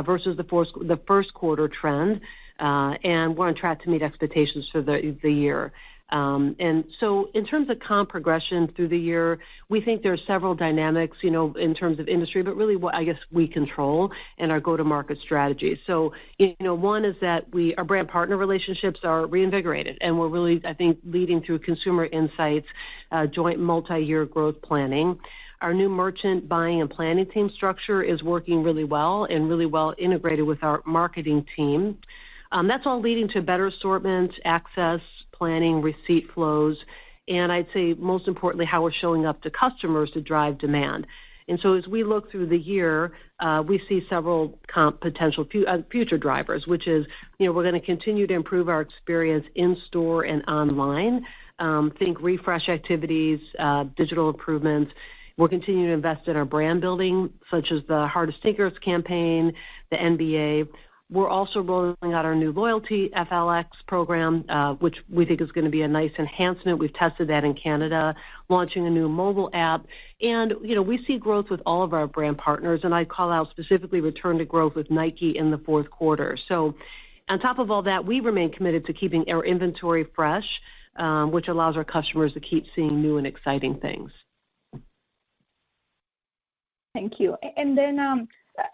versus the first quarter trend, and we're on track to meet expectations for the year. And so in terms of comp progression through the year, we think there are several dynamics, in terms of industry, but really what I guess we control and our go-to-market strategy. So, one is that our brand partner relationships are reinvigorated, and we're really, I think, leading through consumer insights, joint multi-year growth planning. Our new merchant buying and planning team structure is working really well and really well integrated with our marketing team. That's all leading to better assortment, access, planning, receipt flows, and I'd say most importantly, how we're showing up to customers to drive demand. And so as we look through the year, we see several potential future drivers, which is, we're going to continue to improve our experience in store and online. Think refresh activities, digital improvements. We're continuing to invest in our brand building, such as the Hardest Sneakers campaign, the NBA. We're also rolling out our new loyalty FLX program, which we think is going to be a nice enhancement. We've tested that in Canada, launching a new mobile app. And, we see growth with all of our brand partners, and I call out specifically return to growth with Nike in the fourth quarter. So on top of all that, we remain committed to keeping our inventory fresh, which allows our customers to keep seeing new and exciting things. Thank you. And then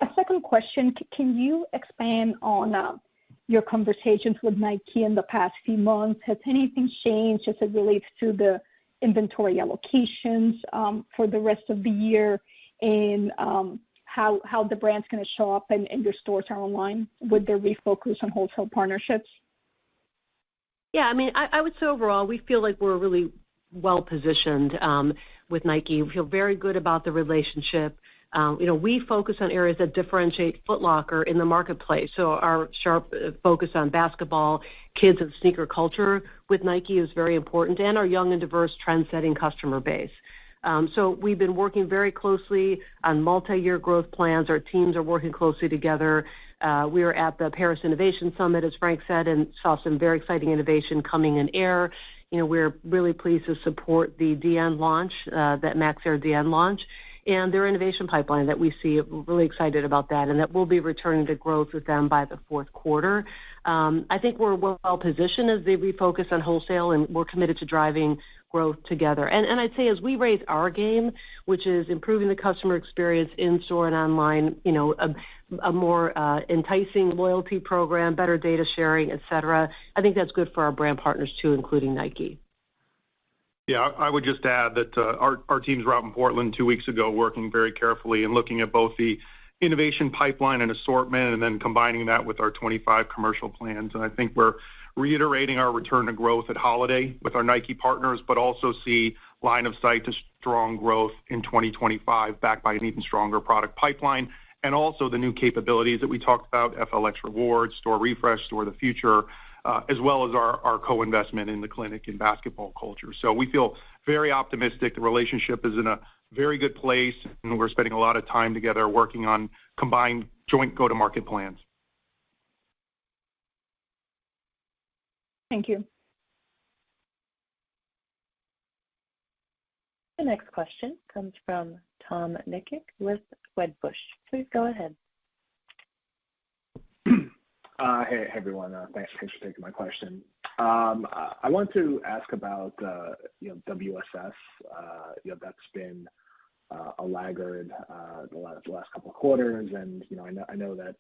a second question, can you expand on your conversations with Nike in the past few months? Has anything changed as it relates to the inventory allocations for the rest of the year, and how the brand's going to show up in your stores or online with their refocus on wholesale partnerships? Yeah, I would say overall, we feel like we're really well positioned with Nike. We feel very good about the relationship. We focus on areas that differentiate Foot Locker in the marketplace. So our sharp focus on basketball, kids, and sneaker culture with Nike is very important, and our young and diverse trend-setting customer base. So we've been working very closely on multi-year growth plans. Our teams are working closely together. We were at the Paris Innovation Summit, as Frank said, and saw some very exciting innovation coming in Air. We're really pleased to support the DN launch, that Max Air DN launch, and their innovation pipeline that we see. We're really excited about that, and that we'll be returning to growth with them by the fourth quarter. I think we're well positioned as they refocus on wholesale, and we're committed to driving growth together. And I'd say as we raise our game, which is improving the customer experience in store and online, a more enticing loyalty program, better data sharing, et cetera. I think that's good for our brand partners too, including Nike. Yeah, I would just add that our teams were out in Portland 2 weeks ago working very carefully and looking at both the innovation pipeline and assortment, and then combining that with our 25 commercial plans. And I think we're reiterating our return to growth at holiday with our Nike partners, but also see line of sight to strong growth in 2025, backed by an even stronger product pipeline, and also the new capabilities that we talked about, FLX Rewards, Store Refresh, Store of the Future, as well as our co-investment in the clinic in basketball culture. So we feel very optimistic. The relationship is in a very good place, and we're spending a lot of time together working on combined joint go-to-market plans. Thank you. The next question comes from Tom Nikic with Wedbush. Please go ahead. Hey everyone, thanks for taking my question. I want to ask about WSS. That's been a laggard the last couple of quarters, and I know that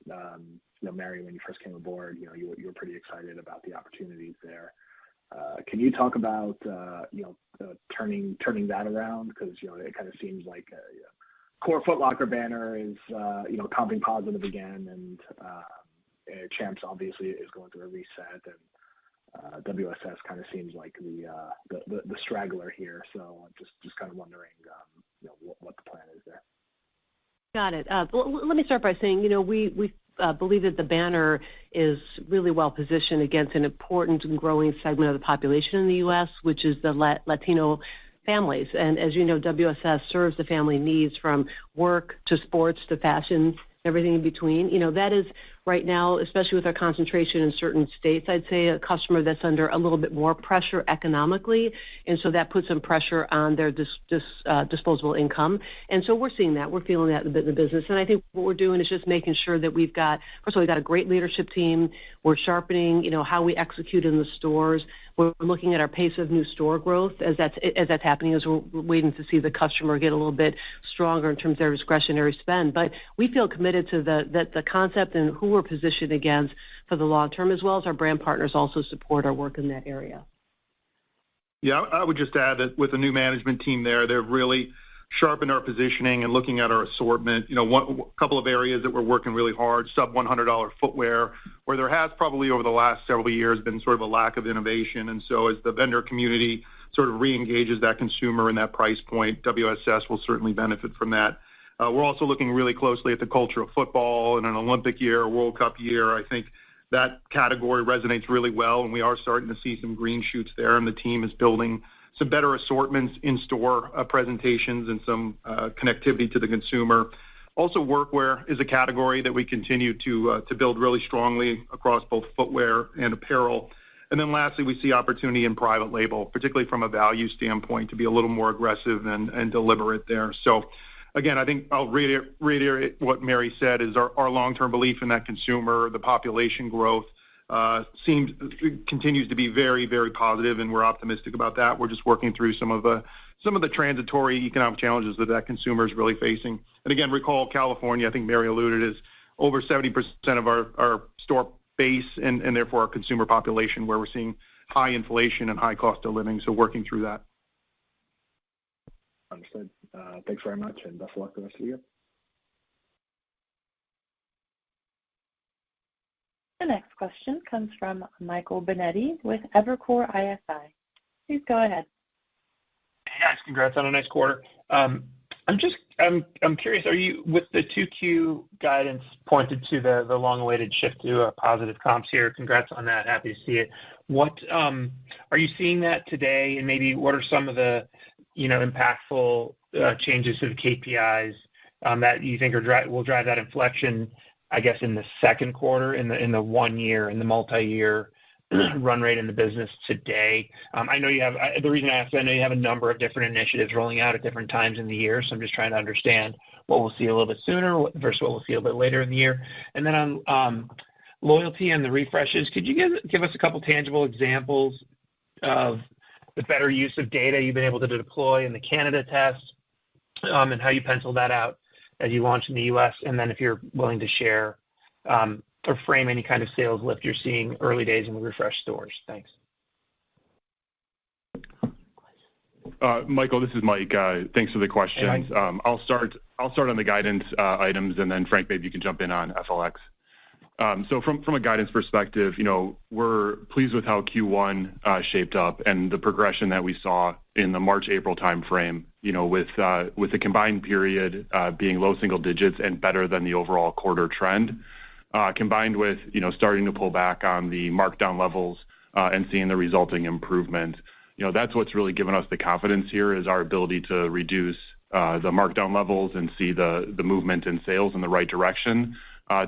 Mary, when you first came aboard, you were pretty excited about the opportunities there. Can you talk about turning that around, because it kind of seems like core Foot Locker banner is comping positive again, and Champs obviously is going through a reset, and WSS kind of seems like the straggler here. So just kind of wondering what the plan is there. Got it. Well, let me start by saying, we believe that the banner is really well positioned against an important and growing segment of the population in the U.S., which is the Latino families. And as you know, WSS serves the family needs from work to sports to fashion, everything in between. That is right now, especially with our concentration in certain states, I'd say a customer that's under a little bit more pressure economically. And so that puts some pressure on their disposable income. And so we're seeing that. We're feeling that in the business. And I think what we're doing is just making sure that first of all, we've got a great leadership team. We're sharpening, how we execute in the stores. We're looking at our pace of new store growth as that's happening, as we're waiting to see the customer get a little bit stronger in terms of their discretionary spend. But we feel committed to the concept and who we're positioned against for the long term, as well as our brand partners also support our work in that area. Yeah, I would just add that with the new management team there, they've really sharpened our positioning and looking at our assortment. A couple of areas that we're working really hard, sub $100 footwear, where there has probably over the last several years been sort of a lack of innovation. And so as the vendor community sort of re-engages that consumer in that price point, WSS will certainly benefit from that. We're also looking really closely at the culture of football in an Olympic year, a World Cup year. I think that category resonates really well, and we are starting to see some green shoots there, and the team is building some better assortments in-store presentations and some connectivity to the consumer. Also, workwear is a category that we continue to build really strongly across both footwear and apparel. And then lastly, we see opportunity in private label, particularly from a value standpoint, to be a little more aggressive and deliberate there. So again, I think I'll reiterate what Mary said is our long-term belief in that consumer, the population growth continues to be very, very positive, and we're optimistic about that. We're just working through some of the transitory economic challenges that consumer is really facing. And again, recall California, I think Mary alluded, is over 70% of our store base and therefore our consumer population, where we're seeing high inflation and high cost of living. So working through that. Understood. Thanks very much, and best of luck the rest of the year. The next question comes from Michael Binetti with Evercore ISI. Please go ahead. Hey guys, congrats on a nice quarter. I'm curious, are you, with the 2Q guidance pointed to the long-awaited shift to positive comps here? Congrats on that. Happy to see it. What are you seeing that today, and maybe what are some of the impactful changes to the KPIs that you think will drive that inflection, I guess, in the second quarter, in the 1 year, in the multi-year run rate in the business today? I know you have, the reason I asked, I know you have a number of different initiatives rolling out at different times in the year, so I'm just trying to understand what we'll see a little bit sooner versus what we'll see a little bit later in the year. And then on loyalty and the refreshes, could you give us a couple tangible examples of the better use of data you've been able to deploy in the Canada test, and how you pencil that out as you launch in the U.S., and then if you're willing to share or frame any kind of sales lift you're seeing early days in the refresh stores. Thanks. Michael, this is Mike. Thanks for the questions. Hey, Mike. I'll start on the guidance items, and then Frank, maybe you can jump in on FLX. So from a guidance perspective, we're pleased with how Q1 shaped up and the progression that we saw in the March-April timeframe, with the combined period being low single digits and better than the overall quarter trend, combined with, starting to pull back on the markdown levels and seeing the resulting improvement. That's what's really given us the confidence here, is our ability to reduce the markdown levels and see the movement in sales in the right direction,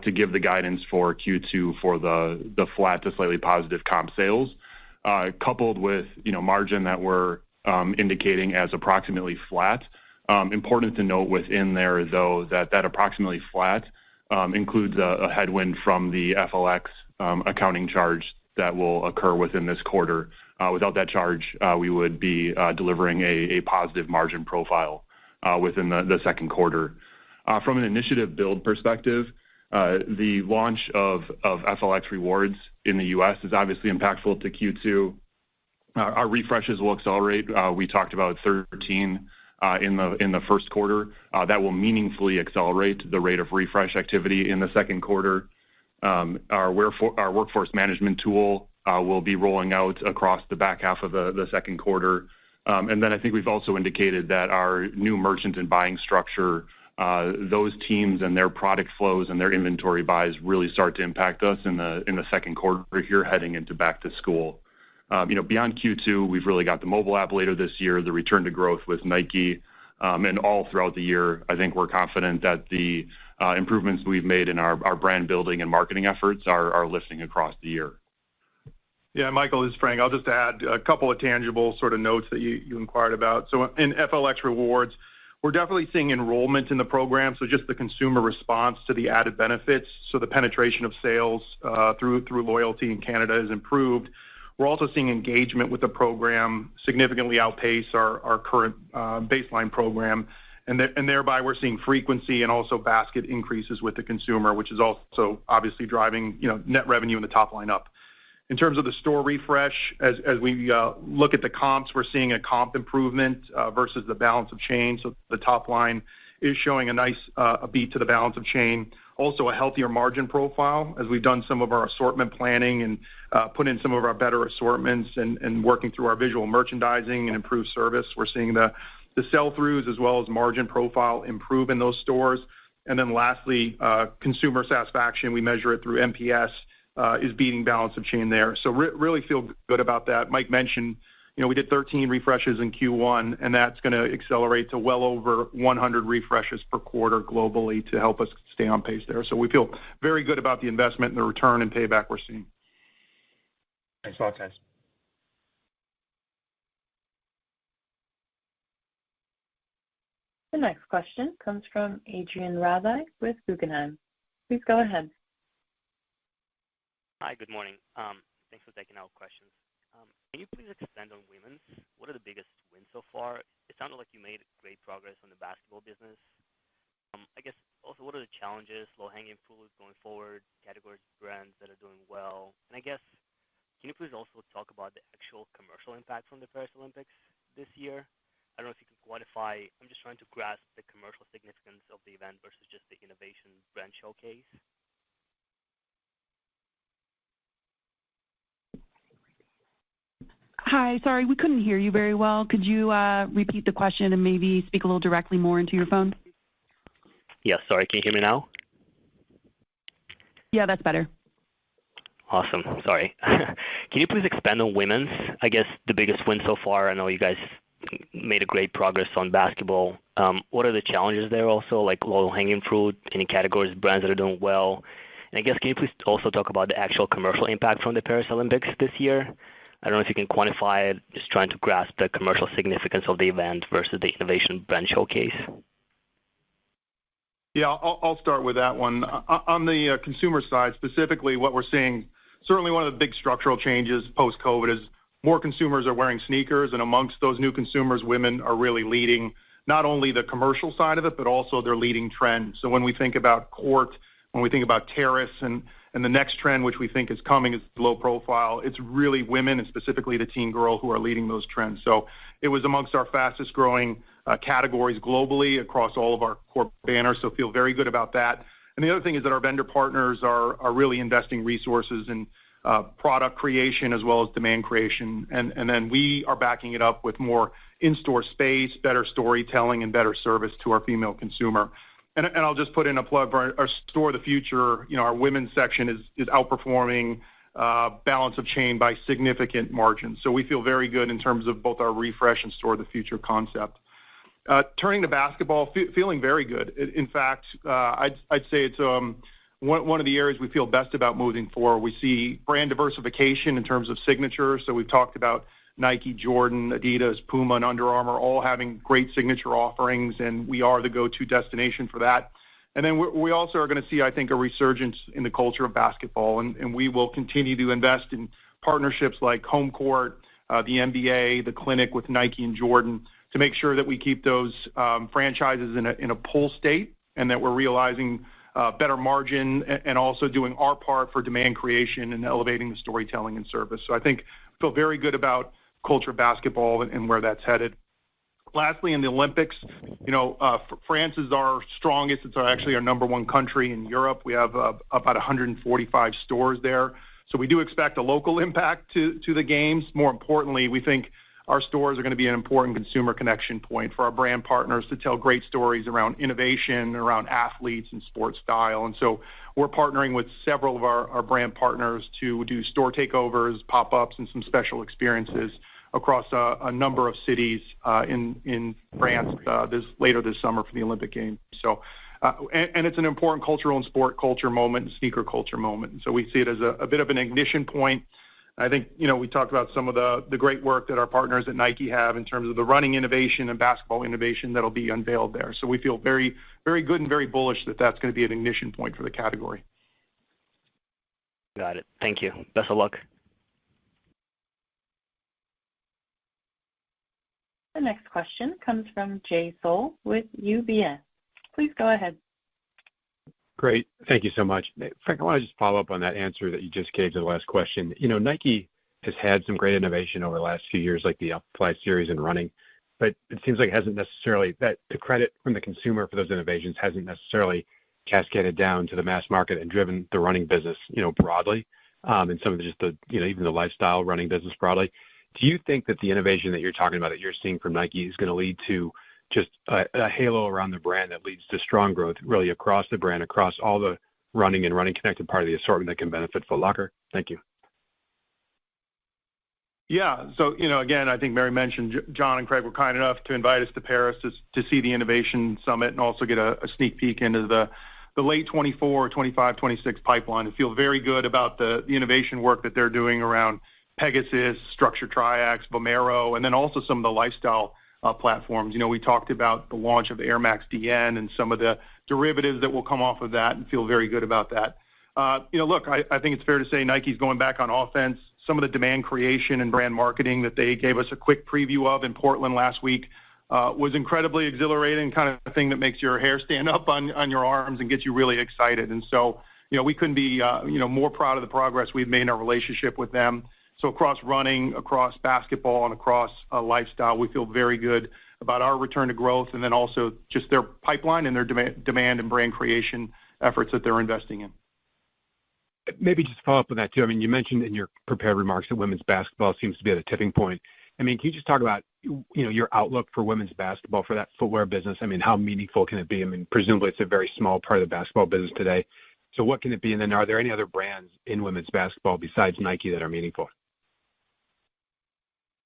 to give the guidance for Q2 for the flat to slightly positive comp sales, coupled with, margin that we're indicating as approximately flat. Important to note within there, though, that approximately flat includes a headwind from the FLX accounting charge that will occur within this quarter. Without that charge, we would be delivering a positive margin profile within the second quarter. From an initiative build perspective, the launch of FLX Rewards in the U.S. is obviously impactful to Q2. Our refreshes will accelerate. We talked about 13 in the first quarter. That will meaningfully accelerate the rate of refresh activity in the second quarter. Our workforce management tool will be rolling out across the back half of the second quarter. And then I think we've also indicated that our new merchant and buying structure those teams and their product flows and their inventory buys really start to impact us in the second quarter here heading into back to school. Beyond Q2, we've really got the mobile app later this year, the return to growth with Nike, and all throughout the year, I think we're confident that the improvements we've made in our brand building and marketing efforts are lifting across the year. Yeah, Michael, this is Frank. I'll just add a couple of tangible sort of notes that you inquired about. So in FLX Rewards, we're definitely seeing enrollment in the program, so just the consumer response to the added benefits. So the penetration of sales through loyalty in Canada has improved. We're also seeing engagement with the program significantly outpace our current baseline program, and thereby we're seeing frequency and also basket increases with the consumer, which is also obviously driving net revenue in the top line up. In terms of the store refresh, as we look at the comps, we're seeing a comp improvement versus the balance of chain. So the top line is showing a nice beat to the balance of chain. Also a healthier margin profile as we've done some of our assortment planning and put in some of our better assortments and working through our visual merchandising and improved service. We're seeing the sell-throughs as well as margin profile improve in those stores. And then lastly, consumer satisfaction, we measure it through NPS, is beating balance of chain there. So really feel good about that. Mike mentioned, we did 13 refreshes in Q1, and that's going to accelerate to well over 100 refreshes per quarter globally to help us stay on pace there. So we feel very good about the investment and the return and payback we're seeing. Thanks a lot, guys. The next question comes from Adrian Razi with Guggenheim. Please go ahead. Hi, good morning. Thanks for taking our questions. Can you please expand on women's? What are the biggest wins so far? It sounded like you made great progress on the basketball business. I guess also, what are the challenges, low-hanging fruit going forward, categories, brands that are doing well? And I guess, can you please also talk about the actual commercial impact from the Paris Olympics this year? I don't know if you can quantify. I'm just trying to grasp the commercial significance of the event versus just the innovation brand showcase. Hi, sorry, we couldn't hear you very well. Could you repeat the question and maybe speak a little directly more into your phone? Yes, sorry, can you hear me now? Yeah, that's better. Awesome, sorry. Can you please expand on women's? I guess the biggest win so far, I know you guys made a great progress on basketball. What are the challenges there also, like low-hanging fruit, any categories, brands that are doing well? And I guess, can you please also talk about the actual commercial impact from the Paris Olympics this year? I don't know if you can quantify it, just trying to grasp the commercial significance of the event versus the innovation brand showcase. Yeah, I'll start with that one. On the consumer side, specifically what we're seeing, certainly one of the big structural changes post-COVID is more consumers are wearing sneakers, and amongst those new consumers, women are really leading not only the commercial side of it, but also their leading trends. So when we think about court, when we think about terrace, and the next trend, which we think is coming, is low profile, it's really women and specifically the teen girl who are leading those trends. So it was amongst our fastest growing categories globally across all of our core banners, so feel very good about that. And the other thing is that our vendor partners are really investing resources in product creation as well as demand creation. And then we are backing it up with more in-store space, better storytelling, and better service to our female consumer. And I'll just put in a plug for our Store of the Future. Our women's section is outperforming balance of chain by significant margins. So we feel very good in terms of both our refresh and Store of the Future concept. Turning to basketball, feeling very good. In fact, I'd say it's one of the areas we feel best about moving forward. We see brand diversification in terms of signature. So we've talked about Nike, Jordan, Adidas, Puma, and Under Armour all having great signature offerings, and we are the go-to destination for that. And then we also are going to see, I think, a resurgence in the culture of basketball, and we will continue to invest in partnerships like Home Court, the NBA, the Clinic with Nike and Jordan to make sure that we keep those franchises in a pull state and that we're realizing better margin and also doing our part for demand creation and elevating the storytelling and service. So I think feel very good about culture of basketball and where that's headed. Lastly, in the Olympics, France is our strongest. It's actually our number one country in Europe. We have about 145 stores there. So we do expect a local impact to the games. More importantly, we think our stores are going to be an important consumer connection point for our brand partners to tell great stories around innovation, around athletes and sports style. And so we're partnering with several of our brand partners to do store takeovers, pop-ups, and some special experiences across a number of cities in France later this summer for the Olympic Games. So, and it's an important cultural and sport culture moment, sneaker culture moment. So we see it as a bit of an ignition point. I think, we talked about some of the great work that our partners at Nike have in terms of the running innovation and basketball innovation that'll be unveiled there. So we feel very, very good and very bullish that that's going to be an ignition point for the category. Got it. Thank you. Best of luck. The next question comes from Jay Sole with UBS. Please go ahead. Great. Thank you so much. Frank, I want to just follow up on that answer that you just gave to the last question. Nike has had some great innovation over the last few years, like the Fly series and running, but it seems like it hasn't necessarily, that the credit from the consumer for those innovations hasn't necessarily cascaded down to the mass market and driven the running business, broadly, and some of even the lifestyle running business broadly. Do you think that the innovation that you're talking about, that you're seeing from Nike, is going to lead to just a halo around the brand that leads to strong growth really across the brand, across all the running and running connected part of the assortment that can benefit Foot Locker? Thank you. Yeah. So, again, I think Mary mentioned John and Craig were kind enough to invite us to Paris to see the Innovation Summit and also get a sneak peek into the late 24, 25, 26 pipeline, and feel very good about the innovation work that they're doing around Pegasus, Structure Triax, Vomero, and then also some of the lifestyle platforms. We talked about the launch of Air Max DN and some of the derivatives that will come off of that, and feel very good about that. Look, I think it's fair to say Nike's going back on offense. Some of the demand creation and brand marketing that they gave us a quick preview of in Portland last week was incredibly exhilarating, kind of thing that makes your hair stand up on your arms and gets you really excited. And so, we couldn't be, more proud of the progress we've made in our relationship with them. So across running, across basketball, and across lifestyle, we feel very good about our return to growth, and then also just their pipeline and their demand and brand creation efforts that they're investing in. Maybe just follow up on that too. I mean, you mentioned in your prepared remarks that women's basketball seems to be at a tipping point. I mean, can you just talk about, your outlook for women's basketball for that footwear business? I mean, how meaningful can it be? I mean, presumably it's a very small part of the basketball business today. So what can it be? And then are there any other brands in women's basketball besides Nike that are meaningful?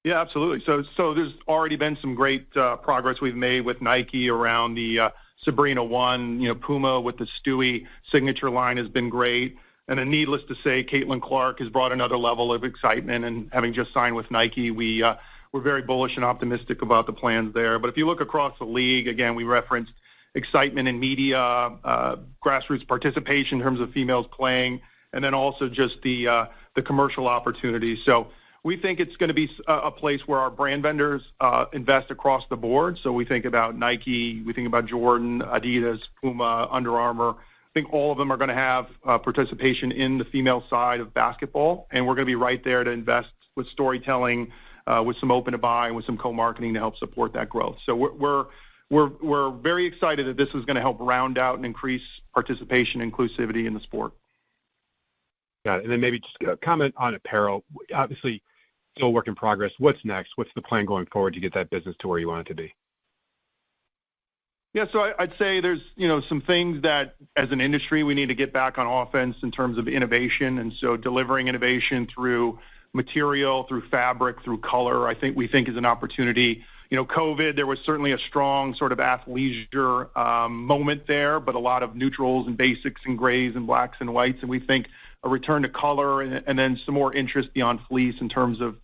Yeah, absolutely. So there's already been some great progress we've made with Nike around the Sabrina 1. Puma with the Stewie signature line has been great. And then needless to say, Caitlin Clark has brought another level of excitement. And having just signed with Nike, we're very bullish and optimistic about the plans there. But if you look across the league, again, we referenced excitement in media, grassroots participation in terms of females playing, and then also just the commercial opportunities. So we think it's going to be a place where our brand vendors invest across the board. So we think about Nike, we think about Jordan, Adidas, Puma, Under Armour. I think all of them are going to have participation in the female side of basketball, and we're going to be right there to invest with storytelling, with some open to buy, and with some co-marketing to help support that growth. So we're very excited that this is going to help round out and increase participation and inclusivity in the sport. Got it. And then maybe just a comment on apparel. Obviously, still a work in progress. What's next? What's the plan going forward to get that business to where you want it to be? Yeah, so I'd say there's, some things that as an industry we need to get back on offense in terms of innovation. And so delivering innovation through material, through fabric, through color, we think is an opportunity. COVID, there was certainly a strong sort of athleisure moment there, but a lot of neutrals and basics and grays and blacks and whites. And we think a return to color and then some more interest beyond fleece in terms of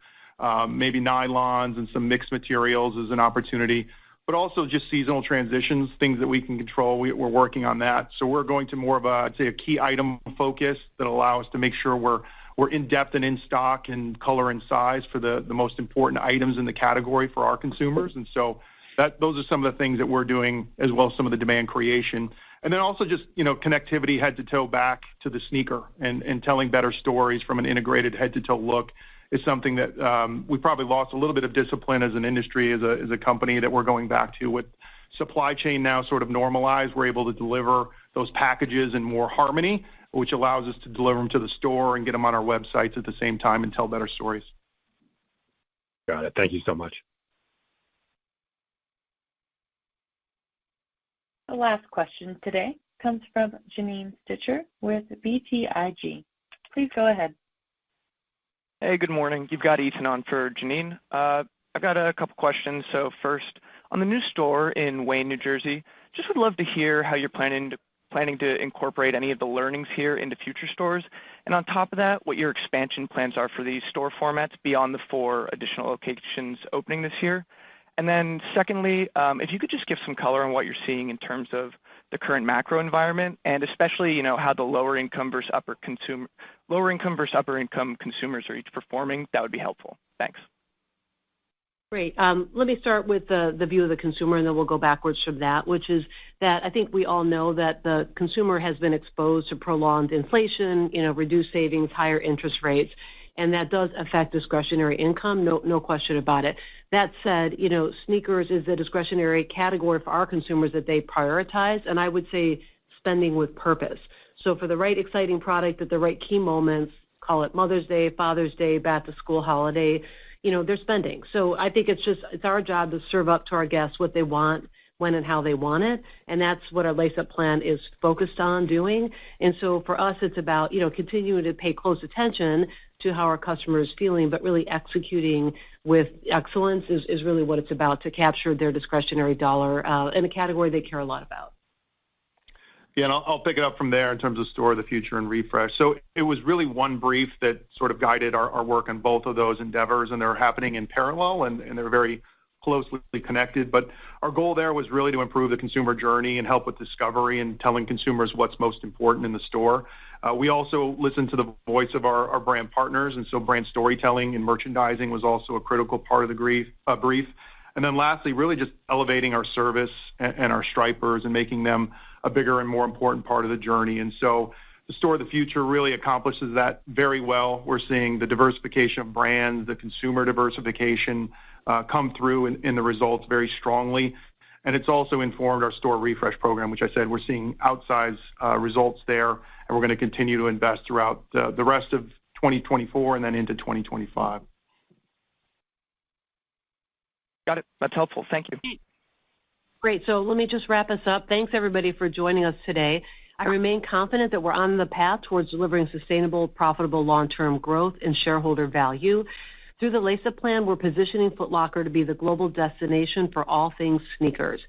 maybe nylons and some mixed materials is an opportunity, but also just seasonal transitions, things that we can control. We're working on that. So we're going to more of a key item focus that allow us to make sure we're in depth and in stock and color and size for the most important items in the category for our consumers. And so those are some of the things that we're doing, as well as some of the demand creation. And then also just, connectivity head to toe back to the sneaker and telling better stories from an integrated head to toe look is something that we probably lost a little bit of discipline as an industry, as a company, that we're going back to. With supply chain now sort of normalized, we're able to deliver those packages in more harmony, which allows us to deliver them to the store and get them on our websites at the same time and tell better stories. Got it. Thank you so much. The last question today comes from Janine Stichter with BTIG. Please go ahead. Hey, good morning. You've got Ethan on for Janine. I've got a couple questions. So first, on the new store in Wayne, New Jersey, just would love to hear how you're planning to incorporate any of the learnings here into future stores. And on top of that, what your expansion plans are for these store formats beyond the 4 additional locations opening this year. And then secondly, if you could just give some color on what you're seeing in terms of the current macro environment, and especially, how the lower income versus upper income consumers are each performing, that would be helpful. Thanks. Great. Let me start with the view of the consumer, and then we'll go backwards from that, which is that I think we all know that the consumer has been exposed to prolonged inflation, reduced savings, higher interest rates, and that does affect discretionary income, no question about it. That said, sneakers is the discretionary category for our consumers that they prioritize, and I would say spending with purpose. So for the right exciting product at the right key moments, call it Mother's Day, Father's Day, back to school holiday, they're spending. So I think it's our job to serve up to our guests what they want, when and how they want it. And that's what our Lace Up plan is focused on doing. And so for us, it's about, continuing to pay close attention to how our customer is feeling, but really executing with excellence is really what it's about to capture their discretionary dollar in a category they care a lot about. Yeah, and I'll pick it up from there in terms of Store of the Future and Refresh. So it was really one brief that sort of guided our work on both of those endeavors, and they're happening in parallel, and they're very closely connected. But our goal there was really to improve the consumer journey and help with discovery and telling consumers what's most important in the store. We also listened to the voice of our brand partners, and so brand storytelling and merchandising was also a critical part of the brief. And then lastly, really just elevating our service and our stripers and making them a bigger and more important part of the journey. And so the Store of the Future really accomplishes that very well. We're seeing the diversification of brands, the consumer diversification come through in the results very strongly. And it's also informed our Store Refresh program, which I said we're seeing outsized results there, and we're going to continue to invest throughout the rest of 2024 and then into 2025. Got it. That's helpful. Thank you. Great. So let me just wrap us up. Thanks, everybody, for joining us today. I remain confident that we're on the path towards delivering sustainable, profitable, long-term growth and shareholder value. Through the Lace Up plan, we're positioning Foot Locker to be the global destination for all things sneakers.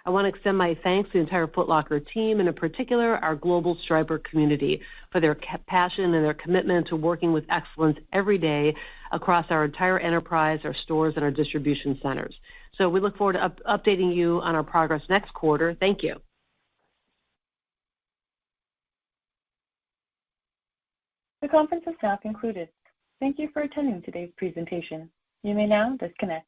I want to extend my thanks to the entire Foot Locker team, and in particular, our global striper community, for their passion and their commitment to working with excellence every day across our entire enterprise, our stores, and our distribution centers. So we look forward to updating you on our progress next quarter. Thank you. The conference is now concluded. Thank you for attending today's presentation. You may now disconnect.